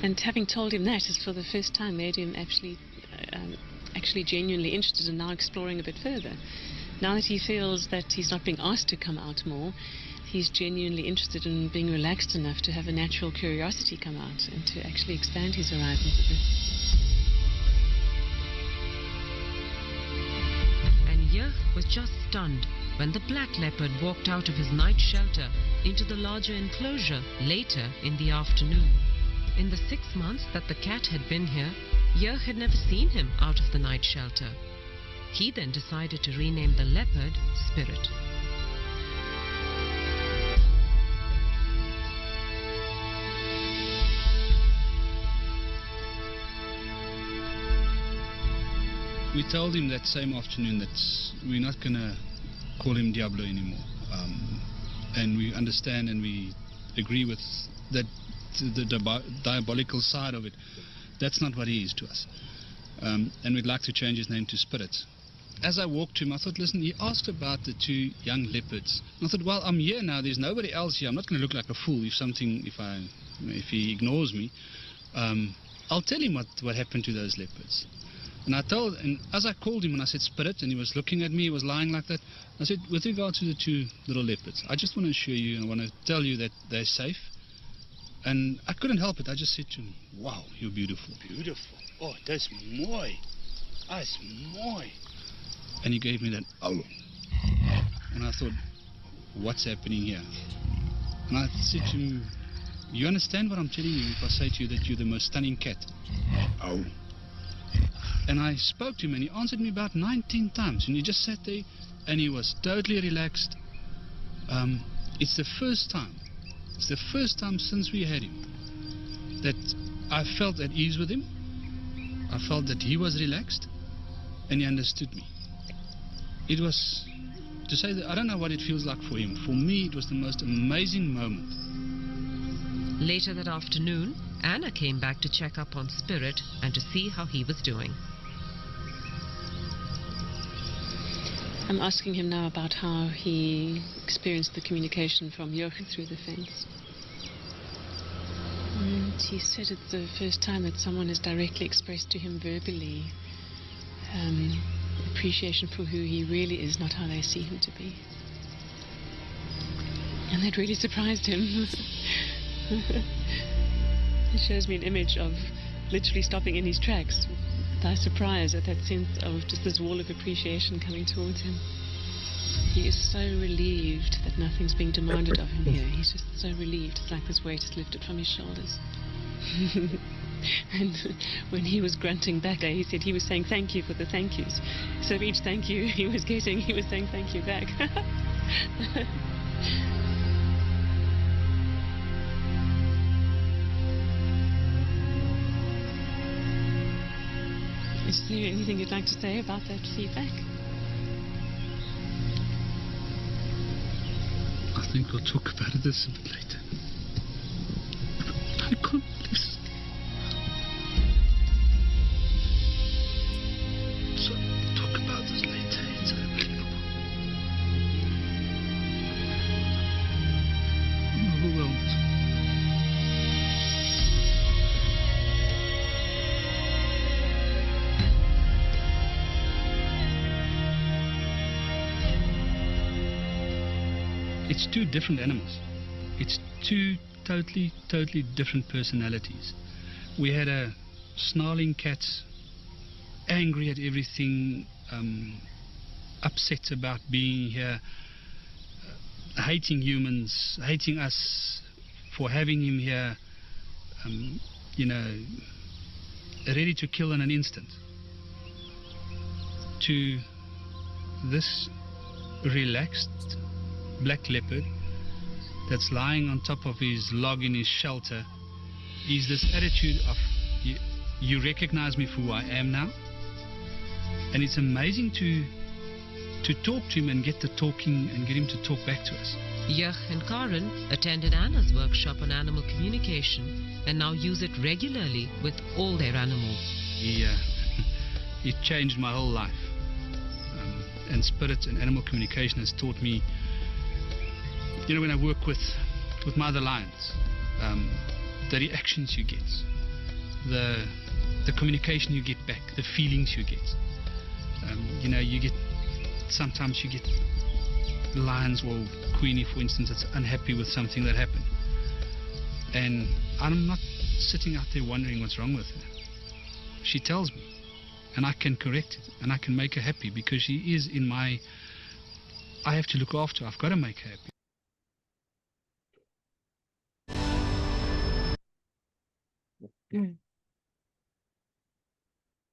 F: And having told him that has for the first time made him actually genuinely interested in now exploring a bit further. Now that he feels that he's not being asked to come out more, he's genuinely interested in being relaxed enough to have a natural curiosity come out and to actually expand his horizons a bit.
D: And Yeh was just stunned when the black leopard walked out of his night shelter into the larger enclosure later in the afternoon. In the 6 months that the cat had been here, Yeh had never seen him out of the night shelter. He then decided to rename the leopard Spirit.
E: We told him that same afternoon that we're not going to call him Diablo anymore. And we understand and we agree with that the diabolical side of it. That's not what he is to us. And we'd like to change his name to Spirit. As I walked to him, I thought, listen, he asked about the 2 young leopards. And I thought, well, I'm here now. There's nobody else here. I'm not going to look like a fool if he ignores me. I'll tell him what happened to those leopards. And as I called him and I said Spirit, and he was looking at me, he was lying like that, I said, with regard to the 2 little leopards, I just want to assure you and I want to tell you that they're safe. And I couldn't help it. I just said to him, wow, you're beautiful.
H: Beautiful. Oh, that's mooi. That's mooi.
E: And he gave me that, oh. And I thought, what's happening here? And I said to him, you understand what I'm telling you if I say to you that you're the most stunning cat?
H: Oh.
E: And I spoke to him and he answered me about 19 times. And he just sat there and he was totally relaxed. It's the first time since we had him that I felt at ease with him. I felt that he was relaxed and he understood me. It was, to say that I don't know what it feels like for him. For me, it was the most amazing moment.
D: Later that afternoon, Anna came back to check up on Spirit and to see how he was doing.
F: I'm asking him now about how he experienced the communication from Jochen through the fence. And he said it's the first time that someone has directly expressed to him verbally appreciation for who he really is, not how they see him to be. And that really surprised him. It shows me an image of literally stopping in his tracks by surprise at that sense of just this wall of appreciation coming towards him. He is so relieved that nothing's being demanded of him here. He's just so relieved. It's like this weight is lifted from his shoulders. And when he was grunting back, he said he was saying thank you for the thank yous. So each thank you he was getting, he was saying thank you back. Is there anything you'd like to say about that feedback?
E: I think we'll talk about this a bit later. I can't listen. So we'll talk about this later. It's unbelievable. I'm overwhelmed. It's 2 different animals. It's 2 totally different personalities. We had a snarling cat, angry at everything, upset about being here, hating humans, hating us for having him here, ready to kill in an instant. To this relaxed black leopard that's lying on top of his log in his shelter is this attitude of you recognize me for who I am now. And it's amazing to talk to him and get the talking and get him to talk back to us.
D: Jurg and Karen attended Anna's workshop on animal communication and now use it regularly with all their animals.
E: It changed my whole life. And spirit and animal communication has taught me, when I work with my other lions, the reactions you get, the communication you get back, the feelings you get. Sometimes you get lions or Queenie, for instance, that's unhappy with something that happened. And I'm not sitting out there wondering what's wrong with her. She tells me, and I can correct it, and I can make her happy because she is I have to look after her. I've got to make her happy.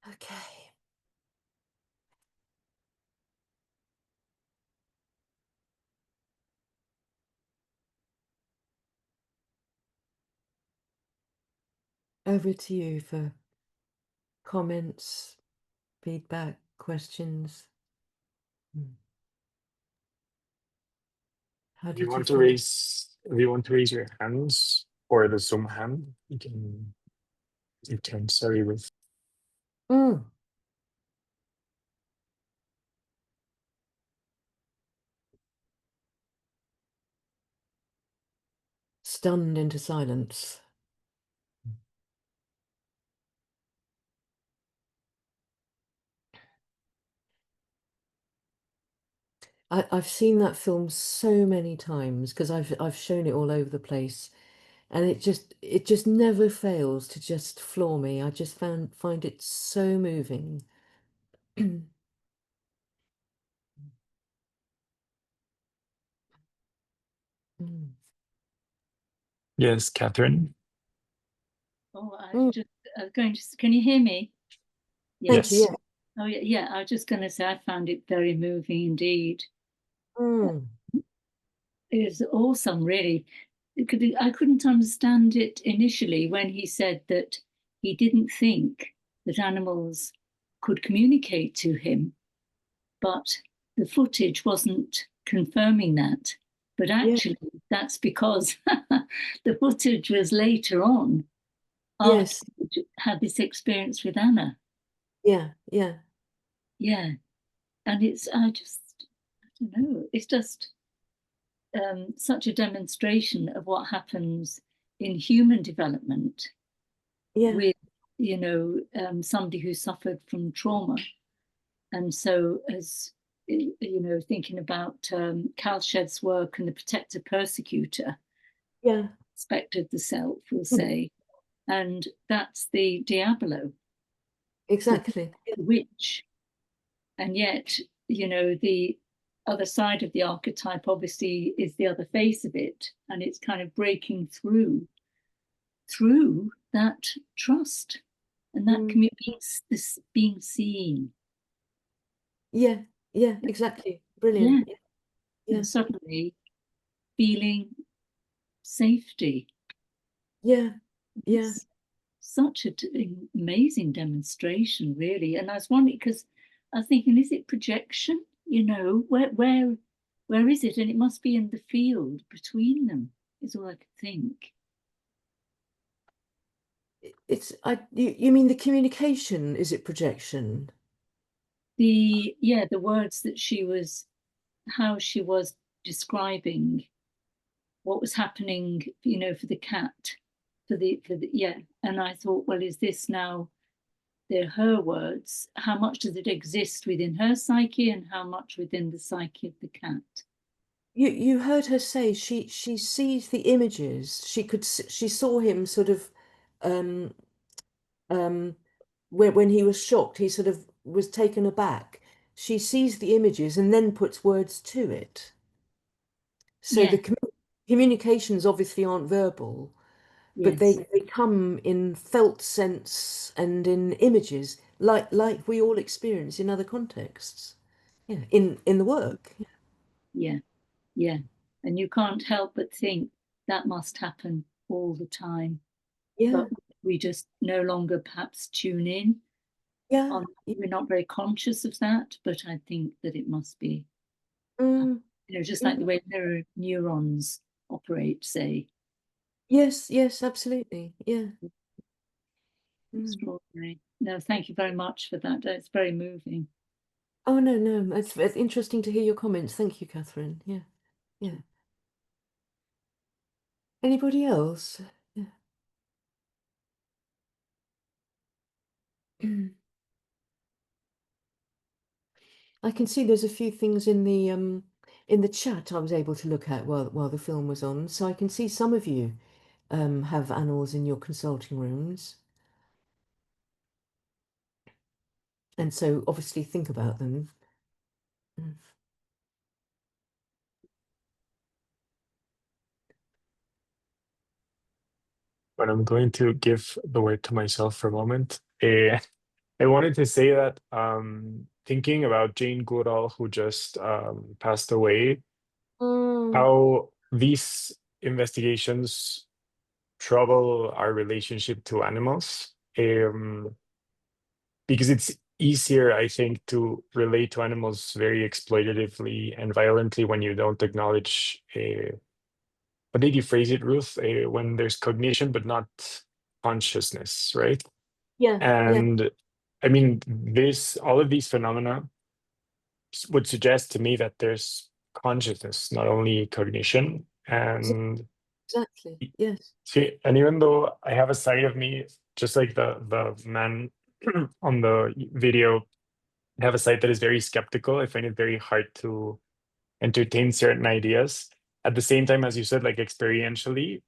A: Okay. over to you for comments, feedback, questions. How
B: If you
A: did you
B: want to
A: find?
B: raise your hands or the Zoom hand, you can sorry with.
A: Mm. Stunned into silence. I've seen that film so many times because I've shown it all over the place, and it just never fails to just floor me. I just find it so moving. Mm.
B: Yes, Catherine.
I: Oh, I
A: Mm.
I: just going to. Can you hear me?
A: Thank you.
B: Yes.
A: Yeah.
I: Oh, yeah. Yeah. I was just going to say I found it very moving indeed.
A: Mm.
I: It was awesome, really. I couldn't understand it initially when he said that he didn't think that animals could communicate to him, but the footage wasn't confirming that. But
A: Yeah.
I: actually, that's because the footage was later on after
A: Yes.
I: he had this experience with Anna.
A: Yeah. Yeah.
I: Yeah. And I don't know, it's just such a demonstration of what happens in human development
A: Yeah.
I: with, somebody who suffered from trauma. And so, as thinking about Cal Shed's work and the protector persecutor
A: Yeah.
I: aspect of the self, we'll
A: Mm.
I: say, and that's the Diabolo, the
A: Exactly.
I: witch. And yet, the other side of the archetype obviously is the other face of it, and it's kind of breaking through that trust and that
A: Mm.
I: this being seen.
A: Yeah. Yeah. Exactly. Brilliant.
I: Yeah.
A: Yeah.
I: And suddenly feeling safety.
A: Yeah. Yeah.
I: It's such an amazing demonstration, really. And I was wondering, because I was thinking, is it projection? Where is it? And it must be in the field between them, is all I could think.
A: You mean the communication, is it projection?
I: The words that how she was describing what was happening, for the cat, for the yeah. And I thought, well, is this now they're her words? How much does it exist within her psyche, and how much within the psyche of the cat?
A: You heard her say she sees the images. She saw him sort of um um when he was shocked, he sort of was taken aback. She sees the images and then puts words to it. So
I: Yeah,
A: the communications obviously aren't verbal, but
I: yes,
A: they come in felt sense and in images, like we all experience in other contexts. Yeah, in the work.
I: yeah, yeah. And you can't help but think that must happen all the time.
A: Yeah,
I: But we just no longer perhaps tune in
A: yeah.
I: on, we're not very conscious of that, but I think that it must be,
A: Mm,
I: just
A: yeah.
I: like the way mirror neurons operate, say.
A: Yes, yes, absolutely. Yeah. Mm.
I: Extraordinary. No, thank you very much for that. It's very moving.
A: Oh, no, no. It's interesting to hear your comments. Thank you, Catherine. Yeah, yeah. Anybody else? Yeah. I can see there's a few things in the chat I was able to look at while the film was on. So I can see some of you have animals in your consulting rooms. And so obviously think about them. Mm.
B: But I'm going to give the word to myself for a moment. I wanted to say that thinking about Jane Goodall, who just passed away,
A: Mm,
B: how these investigations trouble our relationship to animals, because it's easier, I think, to relate to animals very exploitatively and violently when you don't acknowledge, what did you phrase it, Ruth? When there's cognition but not consciousness, right?
A: Yeah, yeah,
B: And I mean, all of these phenomena would suggest to me that there's consciousness, not only cognition.
A: exa-
B: And
A: exactly. Yes.
B: see, and even though I have a side of me, just like the man on the video, I have a side that is very skeptical. I find it very hard to entertain certain ideas. At the same time, as you said, like experientially,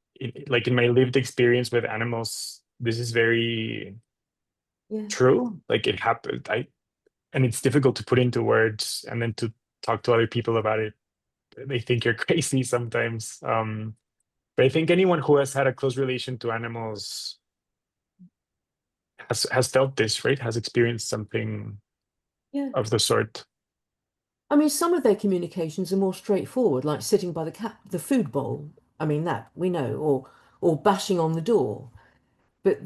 B: like in my lived experience with animals, this is very
A: Yeah.
B: true. Like it happened. And it's difficult to put into words and then to talk to other people about it. They think you're crazy sometimes. But I think anyone who has had a close relation to animals has felt this, right? Has experienced something
A: Yeah.
B: of the sort.
A: I mean, some of their communications are more straightforward, like sitting by the food bowl. I mean, that we know, or bashing on the door. But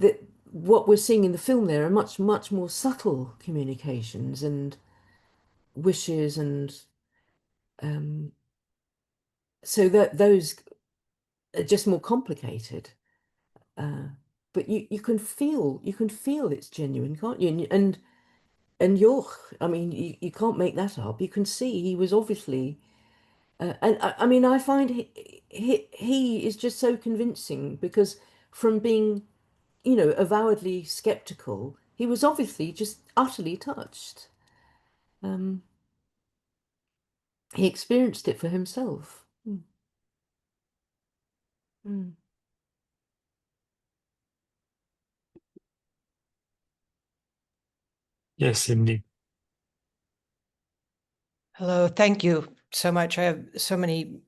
A: what we're seeing in the film there are much, much more subtle communications and wishes, and um, so that those are just more complicated. Uh, but you can feel it's genuine, can't you? And you're, I mean, you can't make that up. You can see he was obviously, and I mean, I find he is just so convincing because from being, avowedly skeptical, he was obviously just utterly touched. Um, he experienced it for himself. Mm, mm.
B: Yes, indeed.
J: Hello, thank you so much. I have so many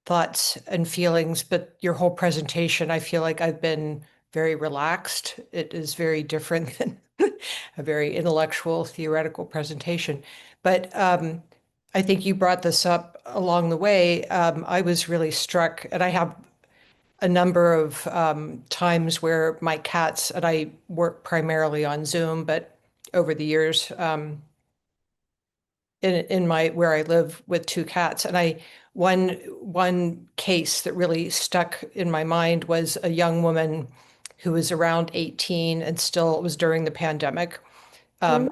J: thoughts and feelings, but your whole presentation, I feel like I've been very relaxed. It is very different than a very intellectual, theoretical presentation. But I think you brought this up along the way. I was really struck, and I have a number of times where my cats, and I work primarily on Zoom, but over the years, in my where I live with two cats. And one case that really stuck in my mind was a young woman who was around 18 and still, it was during the pandemic,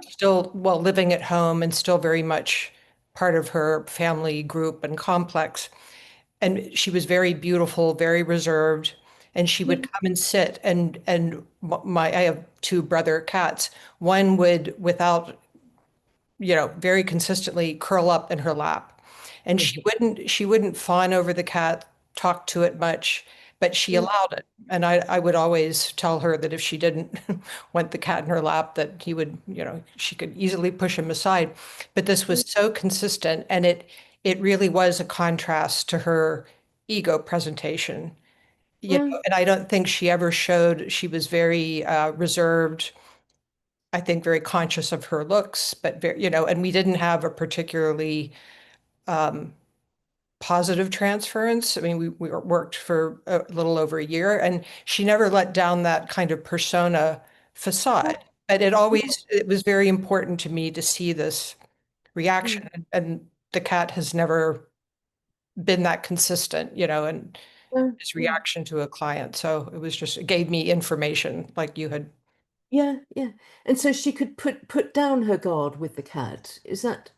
J: still, well, living at home and still very much part of her family group and complex. And she was very beautiful, very reserved. And she would come and sit, and I have two brother cats. One would, without, very consistently curl up in her lap. And she wouldn't fawn over the cat, talk to it much, but she allowed it. And I would always tell her that if she didn't want the cat in her lap, that he would, she could easily push him aside. But this was so consistent, and it really was a contrast to her ego presentation. And I don't think she ever showed, she was very reserved, I think very conscious of her looks, but very, and we didn't have a particularly positive transference. I mean, we worked for a little over a year, and she never let down that kind of persona facade. But it was very important to me to see this reaction, and the cat has never been that consistent, and his reaction to a client. So it gave me information like you had.
A: Yeah, yeah. And so she could put down her guard with the cat. Is that?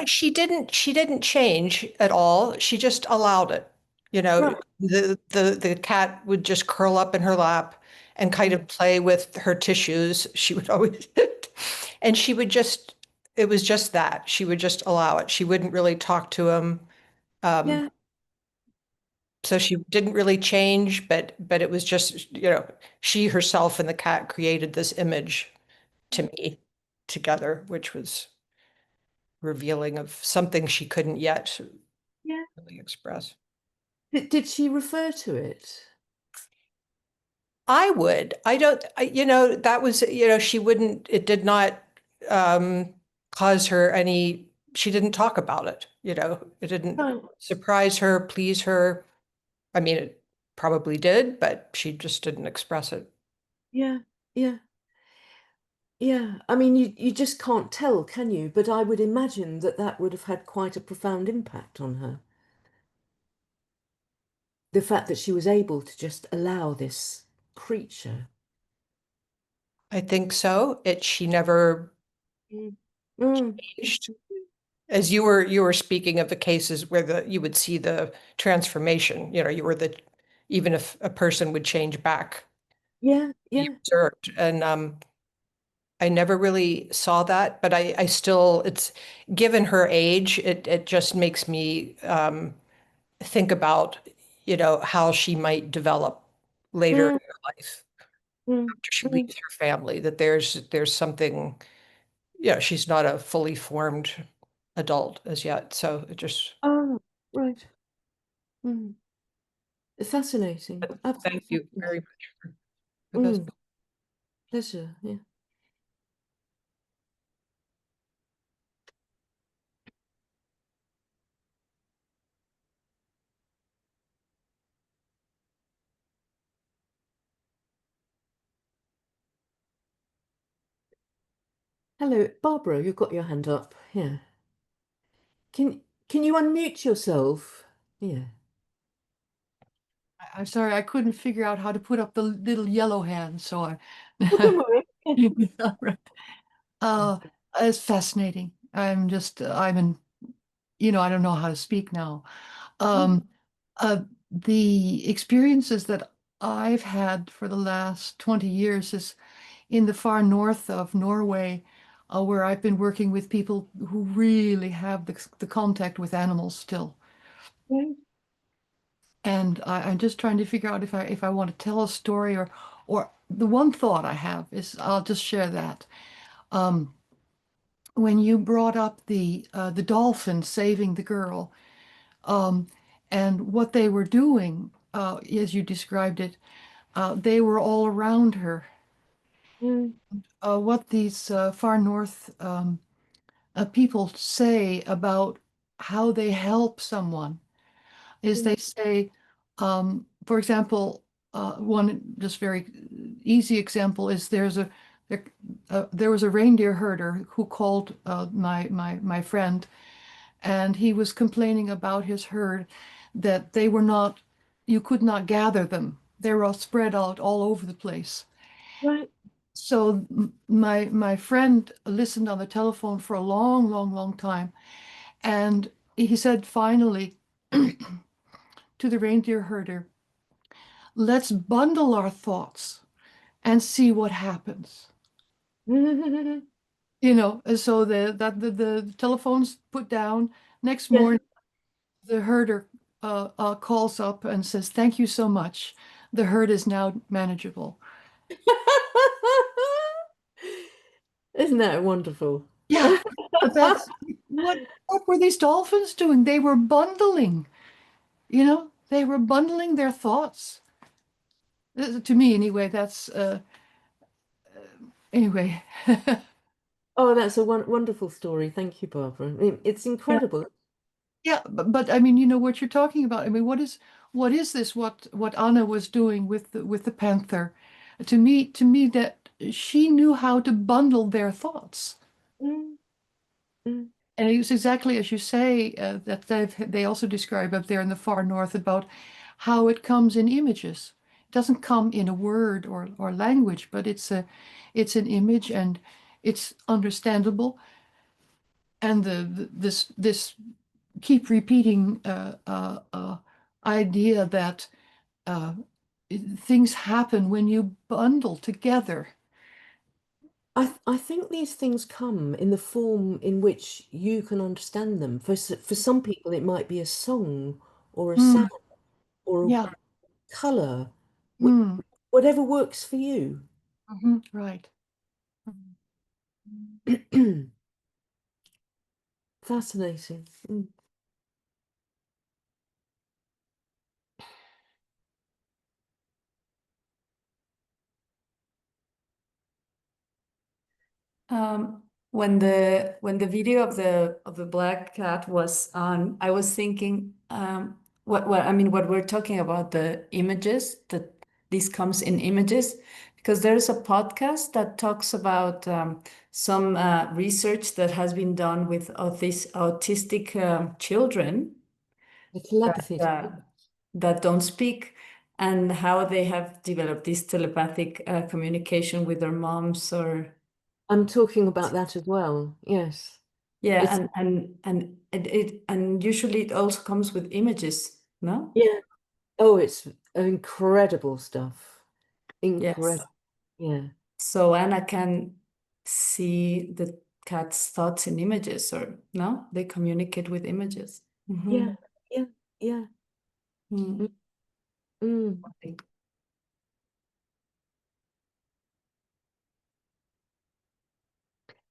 J: She didn't change at all. She just allowed it.
A: Right.
J: The cat would just curl up in her lap and kind of play with her tissues. She would always, and she would just, it was just that. She would just allow it. She wouldn't really talk to him.
A: Yeah.
J: So she didn't really change, but it was just, she herself and the cat created this image to me together, which was revealing of something she couldn't yet
A: Yeah.
J: really express.
A: Did she refer to it?
J: I would. I don't, that was, she wouldn't, it did not cause her any, she didn't talk about it, it didn't
A: Right.
J: surprise her, please her. I mean, probably did, but she just didn't express it.
A: Yeah, yeah, yeah. I mean, you just can't tell, can you? But I would imagine that that would have had quite a profound impact on her. The fact that she was able to just allow this creature.
J: I think so. She never
A: Mm. Mm.
J: changed. As you were speaking of the cases where you would see the transformation, you were even if a person would change back,
A: Yeah,
J: you
A: yeah.
J: observed. And I never really saw that, but I still, it's given her age, it just makes me think about, how she might develop later in
A: Mm,
J: her life
A: mm,
J: after she
A: mm.
J: leaves her family, that there's something, she's not a fully formed adult as yet. So it just,
A: Oh, right. Mm. Fascinating.
J: thank
A: Absolutely
J: you very
A: fascinating.
J: much for this.
A: Mm. Pleasure. Yeah. Hello, Barbara, you've got your hand up. Yeah. Can you unmute yourself? Yeah.
K: I'm sorry, I couldn't figure out how to put up the little yellow hand, so I.
A: Oh, don't worry.
K: All right. Uh, it's fascinating. I'm in, I don't know how to speak now. Um, uh, the experiences that I've had for the last 20 years is in the far north of Norway, where I've been working with people who really have the contact with animals still.
A: Right.
K: And I'm just trying to figure out if I want to tell a story or the one thought I have is I'll just share that. Um, when you brought up the dolphin saving the girl, um, and what they were doing, as you described it, they were all around her.
A: Mm,
K: What these far north people say about how they help someone is
A: mm,
K: they say, for example, one just very easy example is there was a reindeer herder who called my friend, and he was complaining about his herd that they were not, you could not gather them. They were all spread out all over the place.
A: right.
K: So my friend listened on the telephone for a long, long, long time, and he said finally to the reindeer herder, let's bundle our thoughts and see what happens. And so the telephone's put down. Next
A: Yeah.
K: morning, the herder calls up and says, "Thank you so much. The herd is now manageable."
A: Isn't that wonderful?
K: Yeah, but that's what were these dolphins doing? They were bundling. They were bundling their thoughts. To me, anyway. That's anyway.
A: Oh, that's a wonderful story. Thank you, Barbara. It's
K: Yeah.
A: incredible.
K: Yeah, but I mean, you know what you're talking about. I mean, what is this? What Anna was doing with the panther? To me, that she knew how to bundle their thoughts,
A: Mm, mm,
K: and it was exactly as you say that they also describe up there in the far north about how it comes in images. It doesn't come in a word or language, but it's an image and it's understandable. And this keep repeating idea that uh, things happen when you bundle together.
A: I think these things come in the form in which you can understand them. For some people, it might be a song or a
K: Mm,
A: sound or a
K: yeah.
A: color,
K: Mm,
A: whatever works for you.
K: right.
A: Fascinating. Mm.
L: When the video of the black cat was on, I was thinking, what we're talking about, the images, that this comes in images, because there's a podcast that talks about some research that has been done with autistic children
A: The
L: that,
A: telepathy.
L: that don't speak, and how they have developed this telepathic communication with their moms, or
A: I'm talking about that as well. Yes.
L: yeah,
A: It's
L: and usually it also comes with images, no?
A: yeah. Oh, it's incredible stuff.
L: Yes.
A: Incredible. Yeah.
L: So Anna can see the cat's thoughts in images, or no? They communicate with images.
A: Yeah. Yeah. Yeah.
L: Mm.
A: Mm.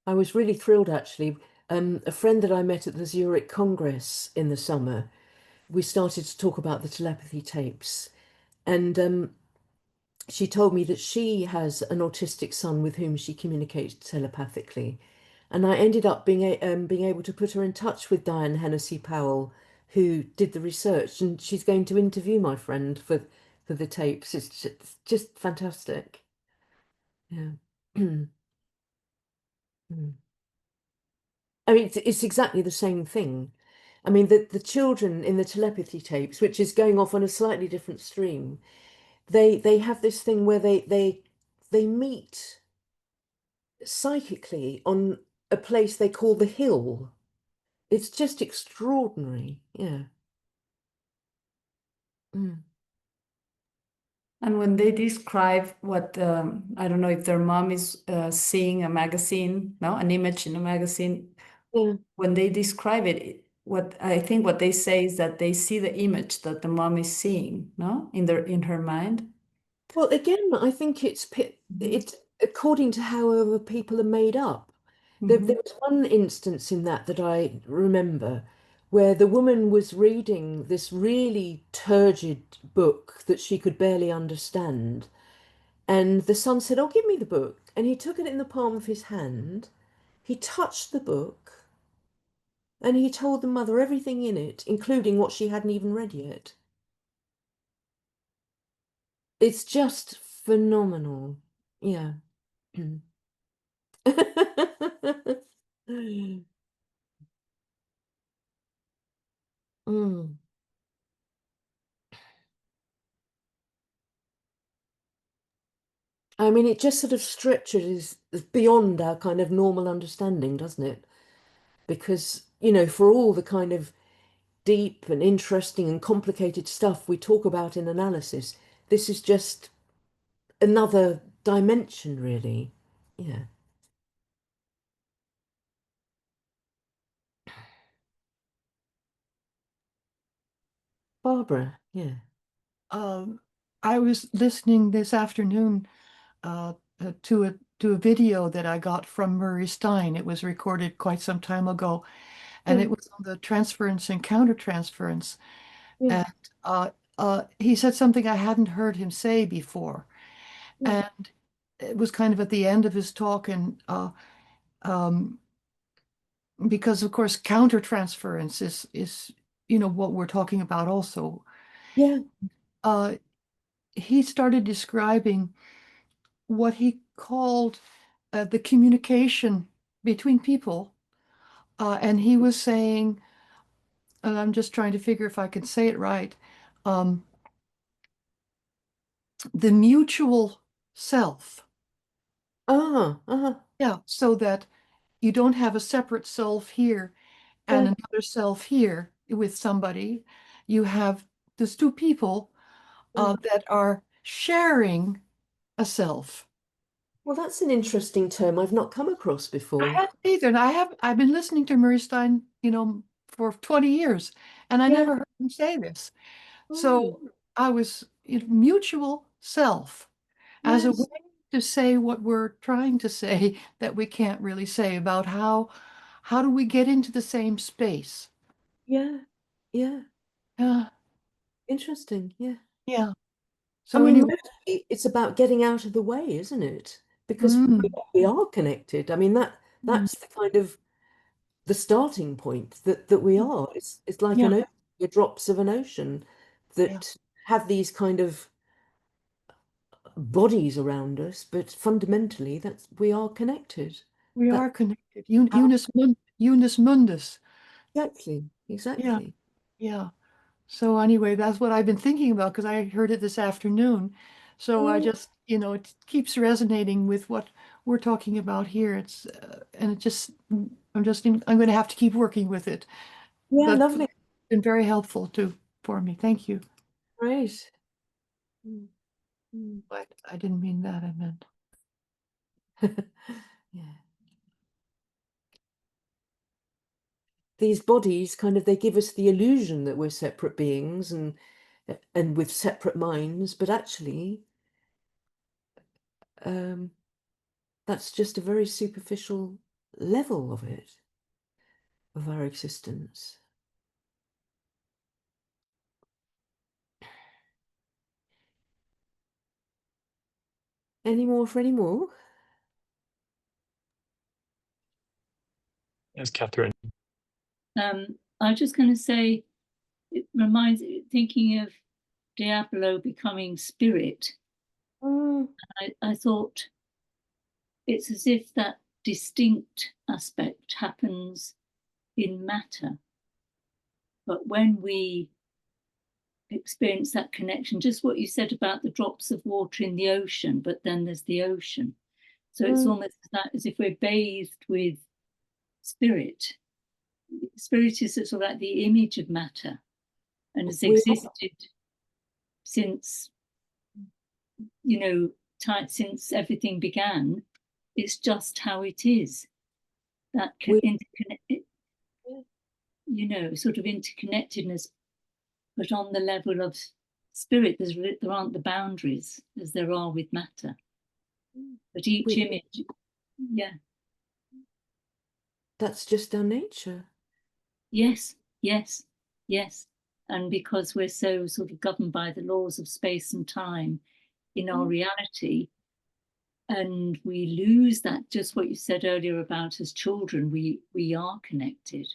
A: I was really thrilled actually. A friend that I met at the Zurich Congress in the summer, we started to talk about the telepathy tapes. And she told me that she has an autistic son with whom she communicates telepathically. And I ended up being able to put her in touch with Diane Hennessy Powell, who did the research, and she's going to interview my friend for the tapes. It's just fantastic. Yeah. Mm. I mean, it's exactly the same thing. I mean, the children in the telepathy tapes, which is going off on a slightly different stream, they have this thing where they meet psychically on a place they call the hill. It's just extraordinary. Yeah. Mm.
L: And when they describe what, I don't know if their mom is seeing a magazine, no, an image in a magazine,
A: Yeah.
L: when they describe it, what I think what they say is that they see the image that the mom is seeing, no, in her mind.
A: Well, again, I think it's according to however people are made up. There was one instance in that I remember where the woman was reading this really turgid book that she could barely understand. And the son said, "Oh, give me the book." And he took it in the palm of his hand. He touched the book and he told the mother everything in it, including what she hadn't even read yet. It's just phenomenal. Yeah. Mm. I mean, it just sort of stretches beyond our kind of normal understanding, doesn't it? Because, for all the kind of deep and interesting and complicated stuff we talk about in analysis, this is just another dimension, really. Yeah. Barbara, yeah.
K: Um, I was listening this afternoon to a video that I got from Murray Stein. It was recorded quite some time ago, and
A: Yeah.
K: it was on the transference and countertransference.
A: Yeah.
K: And he said something I hadn't heard him say before,
A: Yeah.
K: and it was kind of at the end of his talk, and um, because of course countertransference is what we're talking about also.
A: Yeah.
K: Uh, he started describing what he called the communication between people. And he was saying, and I'm just trying to figure if I can say it right, um, the mutual self.
A: Uh-huh.
K: Yeah, so that you don't have a separate self here and
A: Yeah.
K: another self here with somebody. You have these two people
A: Mm.
K: that are sharing a self.
A: Well, that's an interesting term I've not come across
K: I
A: before.
K: haven't either, and I've been listening to Murray Stein, for 20 years, and I
A: Yeah.
K: never heard him say this.
A: Oh,
K: So I was mutual self as a way
A: yes.
K: to say what we're trying to say that we can't really say about how do we get into the same space?
A: Yeah. Yeah.
K: Yeah,
A: Interesting. Yeah.
K: yeah.
A: I
K: So
A: mean,
K: anyway,
A: mostly it's about getting out of the way, isn't it? Because
K: mm,
A: we are connected. I mean,
K: mm,
A: that's the kind of the starting point that we are. It's like an
K: yeah,
A: open the drops of an ocean that
K: Yeah.
A: have these kind of bodies around us, but fundamentally that's we are connected.
K: We
A: That
K: are connected.
A: how
K: Unus mundus.
A: exactly,
K: Yeah,
A: exactly.
K: yeah. So anyway, that's what I've been thinking about because I heard it this afternoon. So I
A: Oh,
K: just, it keeps resonating with what we're talking about here. It's and it just, I'm going to have to keep working with it.
A: yeah,
K: But
A: lovely.
K: it's been very helpful too for me. Thank you.
A: Great. Mm, mm.
K: But I didn't mean that. I meant.
A: Yeah. These bodies kind of they give us the illusion that we're separate beings and with separate minds, but actually um, that's just a very superficial level of it, of our existence. Any more for any more?
B: Yes, Catherine.
I: I was just going to say, it reminds thinking of Diablo becoming spirit.
A: Mm.
I: I thought it's as if that distinct aspect happens in matter, but when we experience that connection, just what you said about the drops of water in the ocean, but then there's the ocean. So it's almost that as if we're bathed with spirit. Spirit is sort of like the image of matter and has existed since, since everything began. It's just how it is. That sort of interconnectedness, but on the level of spirit, there aren't the boundaries as there are with matter. But each image, yeah.
A: That's just our nature.
I: Yes, yes, yes. And because we're so sort of governed by the laws of space and time in our reality, and we lose that, just what you said earlier about as children, we are connected.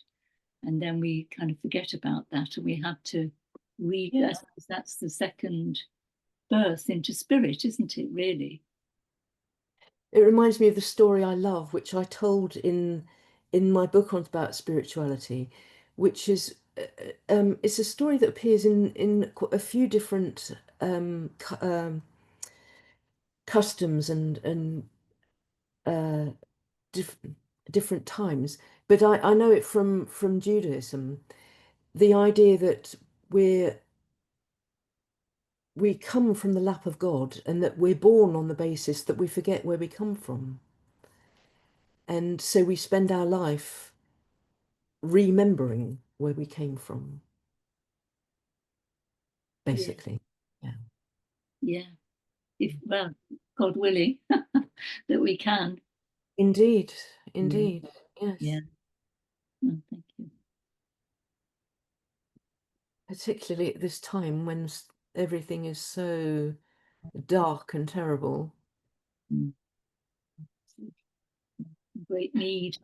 I: And then we kind of forget about that and we have to read that. That's the second birth into spirit, isn't it, really?
A: It reminds me of the story I love, which I told in my book on about spirituality, which is it's a story that appears in a few different customs and uh, different times. But I know it from Judaism, the idea that we come from the lap of God and that we're born on the basis that we forget where we come from. And so we spend our life remembering where we came from, basically. Yeah.
I: Yeah. If, well, God willing, that we can.
A: Indeed. Indeed. Yes.
I: Yeah. Oh, thank you.
A: Particularly at this time when everything is so dark and terrible.
I: Great need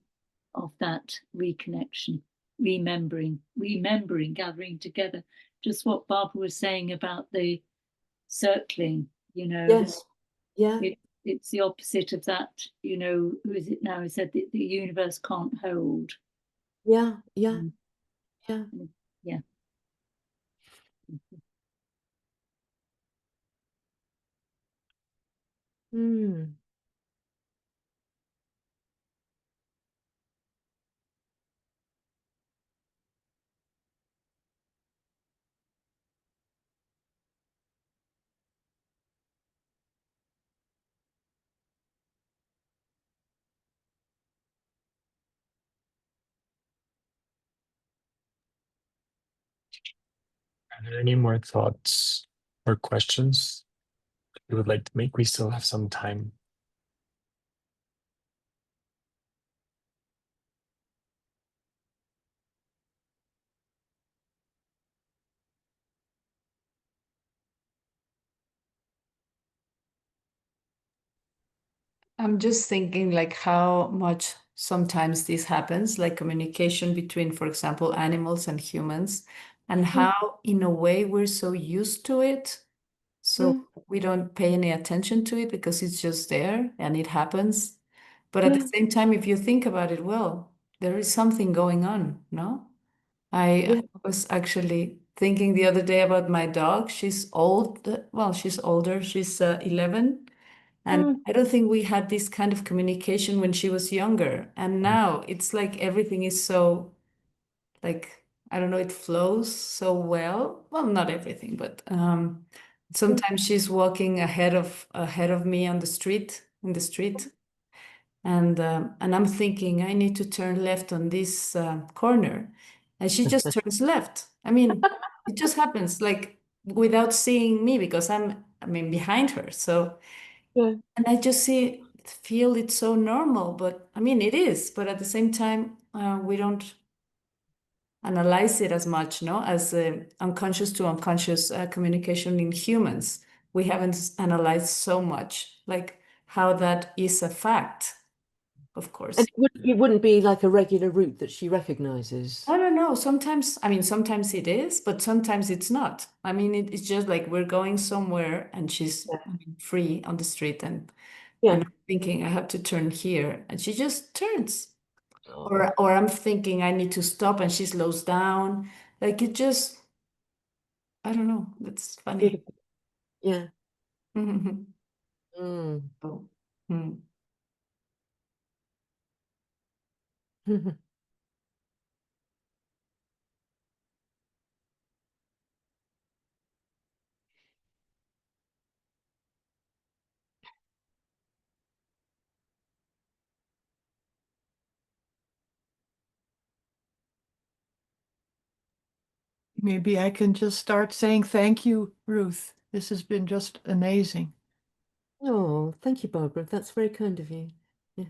I: of that reconnection, remembering, gathering together. Just what Barbara was saying about the circling,
A: Yes. Yeah.
I: It's the opposite of that, who is it now who said that the universe can't hold?
A: Yeah. Yeah. Yeah.
I: Yeah.
A: Hmm.
B: Are there any more thoughts or questions you would like to make? We still have some time.
L: I'm just thinking like how much sometimes this happens, like communication between, for example, animals and humans. and how, in a way, we're so used to it. So we don't pay any attention to it because it's just there and it happens. But at the same time, if you think about it, well, there is something going on, no? I was actually thinking the other day about my dog. She's old. Well, she's older. She's 11. And I don't think we had this kind of communication when she was younger. And now it's like everything is so, like, I don't know, it flows so well. Well, not everything, but sometimes she's walking ahead of me on the street, in the street. And I'm thinking I need to turn left on this corner, and she just turns left. I mean, it just happens like without seeing me because I mean, behind her. So, and I just feel it's so normal, but I mean, it is. But at the same time, we don't analyze it as much, no, as unconscious to unconscious communication in humans. We haven't analyzed so much, like how that is a fact. Of course.
A: And it wouldn't be like a regular route that she recognizes.
L: I don't know. Sometimes, I mean, sometimes it is, but sometimes it's not. I mean, it's just like we're going somewhere and she's free on the street and I'm thinking I have to turn here and she just turns. Or I'm thinking I need to stop and she slows down. Like it just, I don't know. That's funny.
A: Yeah.
L: Oh.
K: Maybe I can just start saying thank you, Ruth. This has been just amazing.
A: Oh, thank you, Barbara. That's very kind of you. Yeah.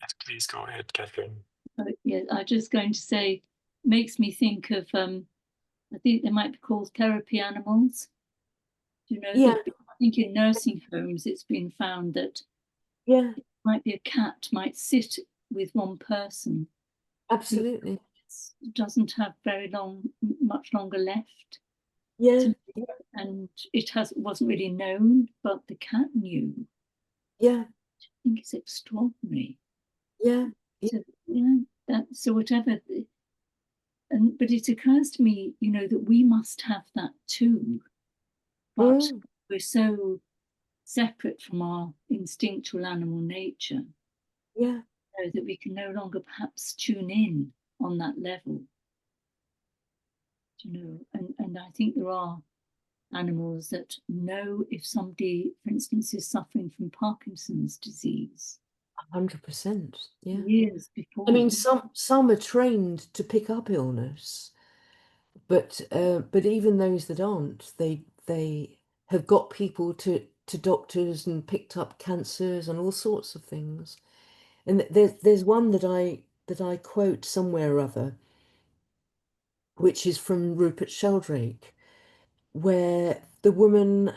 B: Yes, please go ahead, Catherine.
I: Yeah, I was just going to say, makes me think of, I think they might be called therapy animals. You know,
A: Yeah.
I: I think in nursing homes, it's been found that
A: it
I: might be a cat might sit with one person.
A: Absolutely.
I: Doesn't have much longer left.
A: Yeah.
I: And wasn't really known, but the cat knew.
A: Yeah.
I: I think it's extraordinary.
A: Yeah.
I: So whatever. But it occurs to me, you know, that we must have that too. But we're so separate from our instinctual animal nature.
A: Yeah.
I: That we can no longer perhaps tune in on that level. You know, and I think there are animals that know if somebody, for instance, is suffering from Parkinson's disease.
A: 100%. Yeah.
I: Years before.
A: I mean, some are trained to pick up illness, but even those that aren't, they have got people to doctors and picked up cancers and all sorts of things. And there's one that I quote somewhere or other, which is from Rupert Sheldrake, where the woman,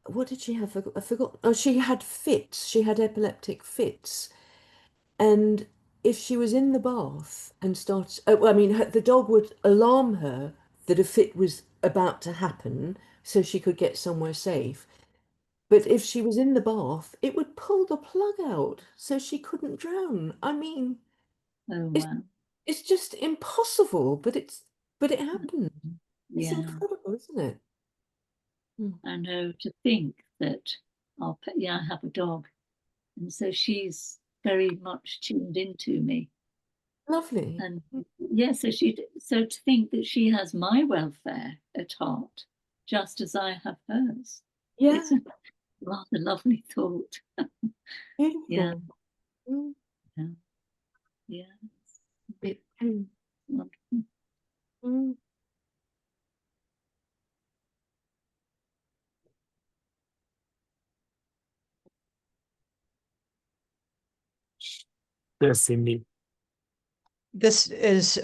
A: what did she have? I forgot. Oh, she had fits. She had epileptic fits. And if she was in the bath and started, I mean, the dog would alarm her that a fit was about to happen so she could get somewhere safe. But if she was in the bath, it would pull the plug out so she couldn't drown. I mean, it's just impossible, but it happened. It's incredible, isn't it?
I: I know, to think that I have a dog, and so she's very much tuned into me.
A: Lovely.
I: And so to think that she has my welfare at heart, just as I have hers.
A: Yeah.
I: It's a rather lovely thought.
A: Beautiful.
I: Yeah.
A: Yeah.
I: Yeah.
A: Wonderful.
B: Yes, indeed.
J: This is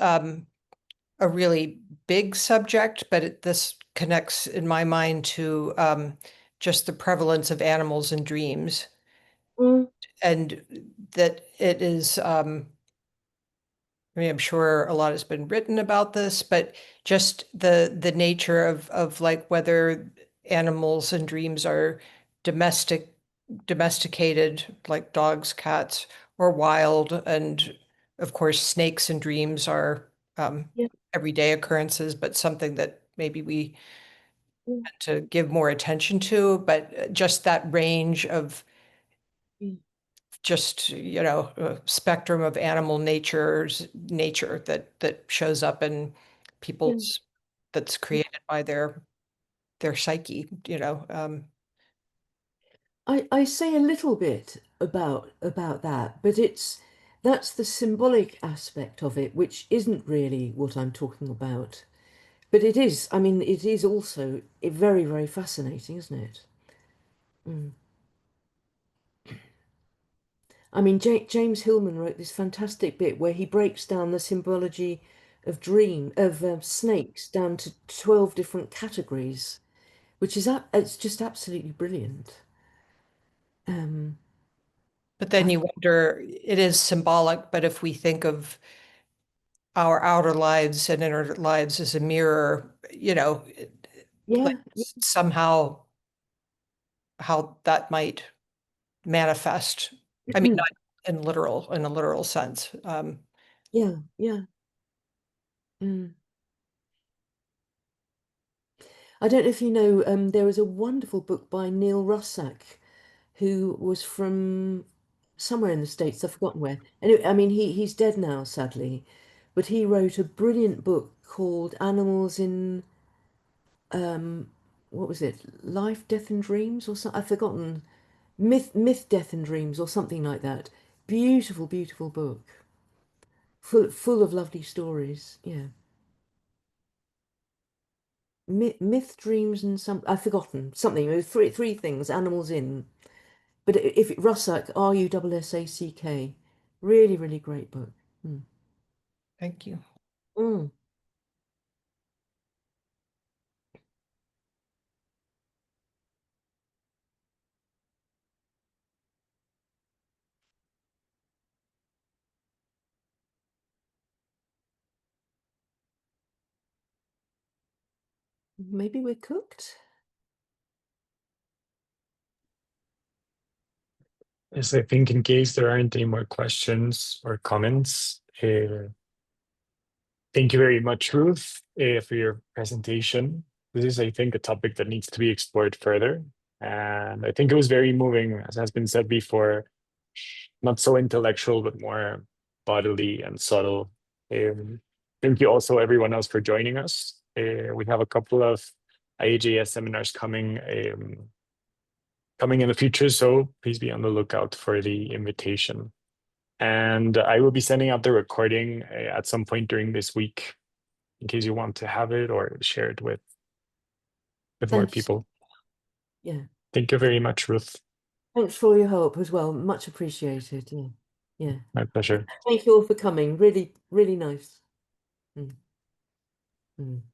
J: a really big subject, but this connects in my mind to just the prevalence of animals in dreams, and that it is. I mean, I'm sure a lot has been written about this, but just the nature of like whether animals and dreams are domesticated, like dogs, cats, or wild, and of course, snakes and dreams are everyday occurrences, but something that maybe we had to give more attention to. But just that range of just spectrum of animal nature that shows up in people's that's created by their psyche.
A: I say a little bit about that, but that's the symbolic aspect of it, which isn't really what I'm talking about. But it is, I mean, it is also very, very fascinating, isn't it? I mean, James Hillman wrote this fantastic bit where he breaks down the symbology of snakes down to 12 different categories, which is it's just absolutely brilliant.
J: But then you wonder, it is symbolic, but if we think of our outer lives and inner lives as a mirror, like somehow how that might manifest. I mean, not in a literal sense.
A: Yeah, yeah. I don't know if you know, there was a wonderful book by Neil Russack, who was from somewhere in the States, I've forgotten where. Anyway, I mean, he's dead now, sadly, but he wrote a brilliant book called Animals in, what was it? Life, Death and Dreams or something? I've forgotten. Myth, Death and Dreams or something like that. Beautiful, beautiful book. Full of lovely stories. Yeah. Myth, Dreams, and I've forgotten something. There were three things. Animals in, but if Russack, Russack, really, really great book.
J: Thank you.
A: Maybe we're cooked.
B: Yes, I think in case there aren't any more questions or comments, thank you very much, Ruth, for your presentation. This is, I think, a topic that needs to be explored further. And I think it was very moving, as has been said before, not so intellectual, but more bodily and subtle. Thank you also, everyone else, for joining us. We have a couple of IAJS seminars coming in the future, so please be on the lookout for the invitation. And I will be sending out the recording at some point during this week, in case you want to have it or share it with more people.
A: Yeah.
B: Thank you very much, Ruth.
A: Thanks for all your help as well. Much appreciated. Yeah. Yeah.
B: My pleasure.
A: Thank you all for coming. Really, really nice.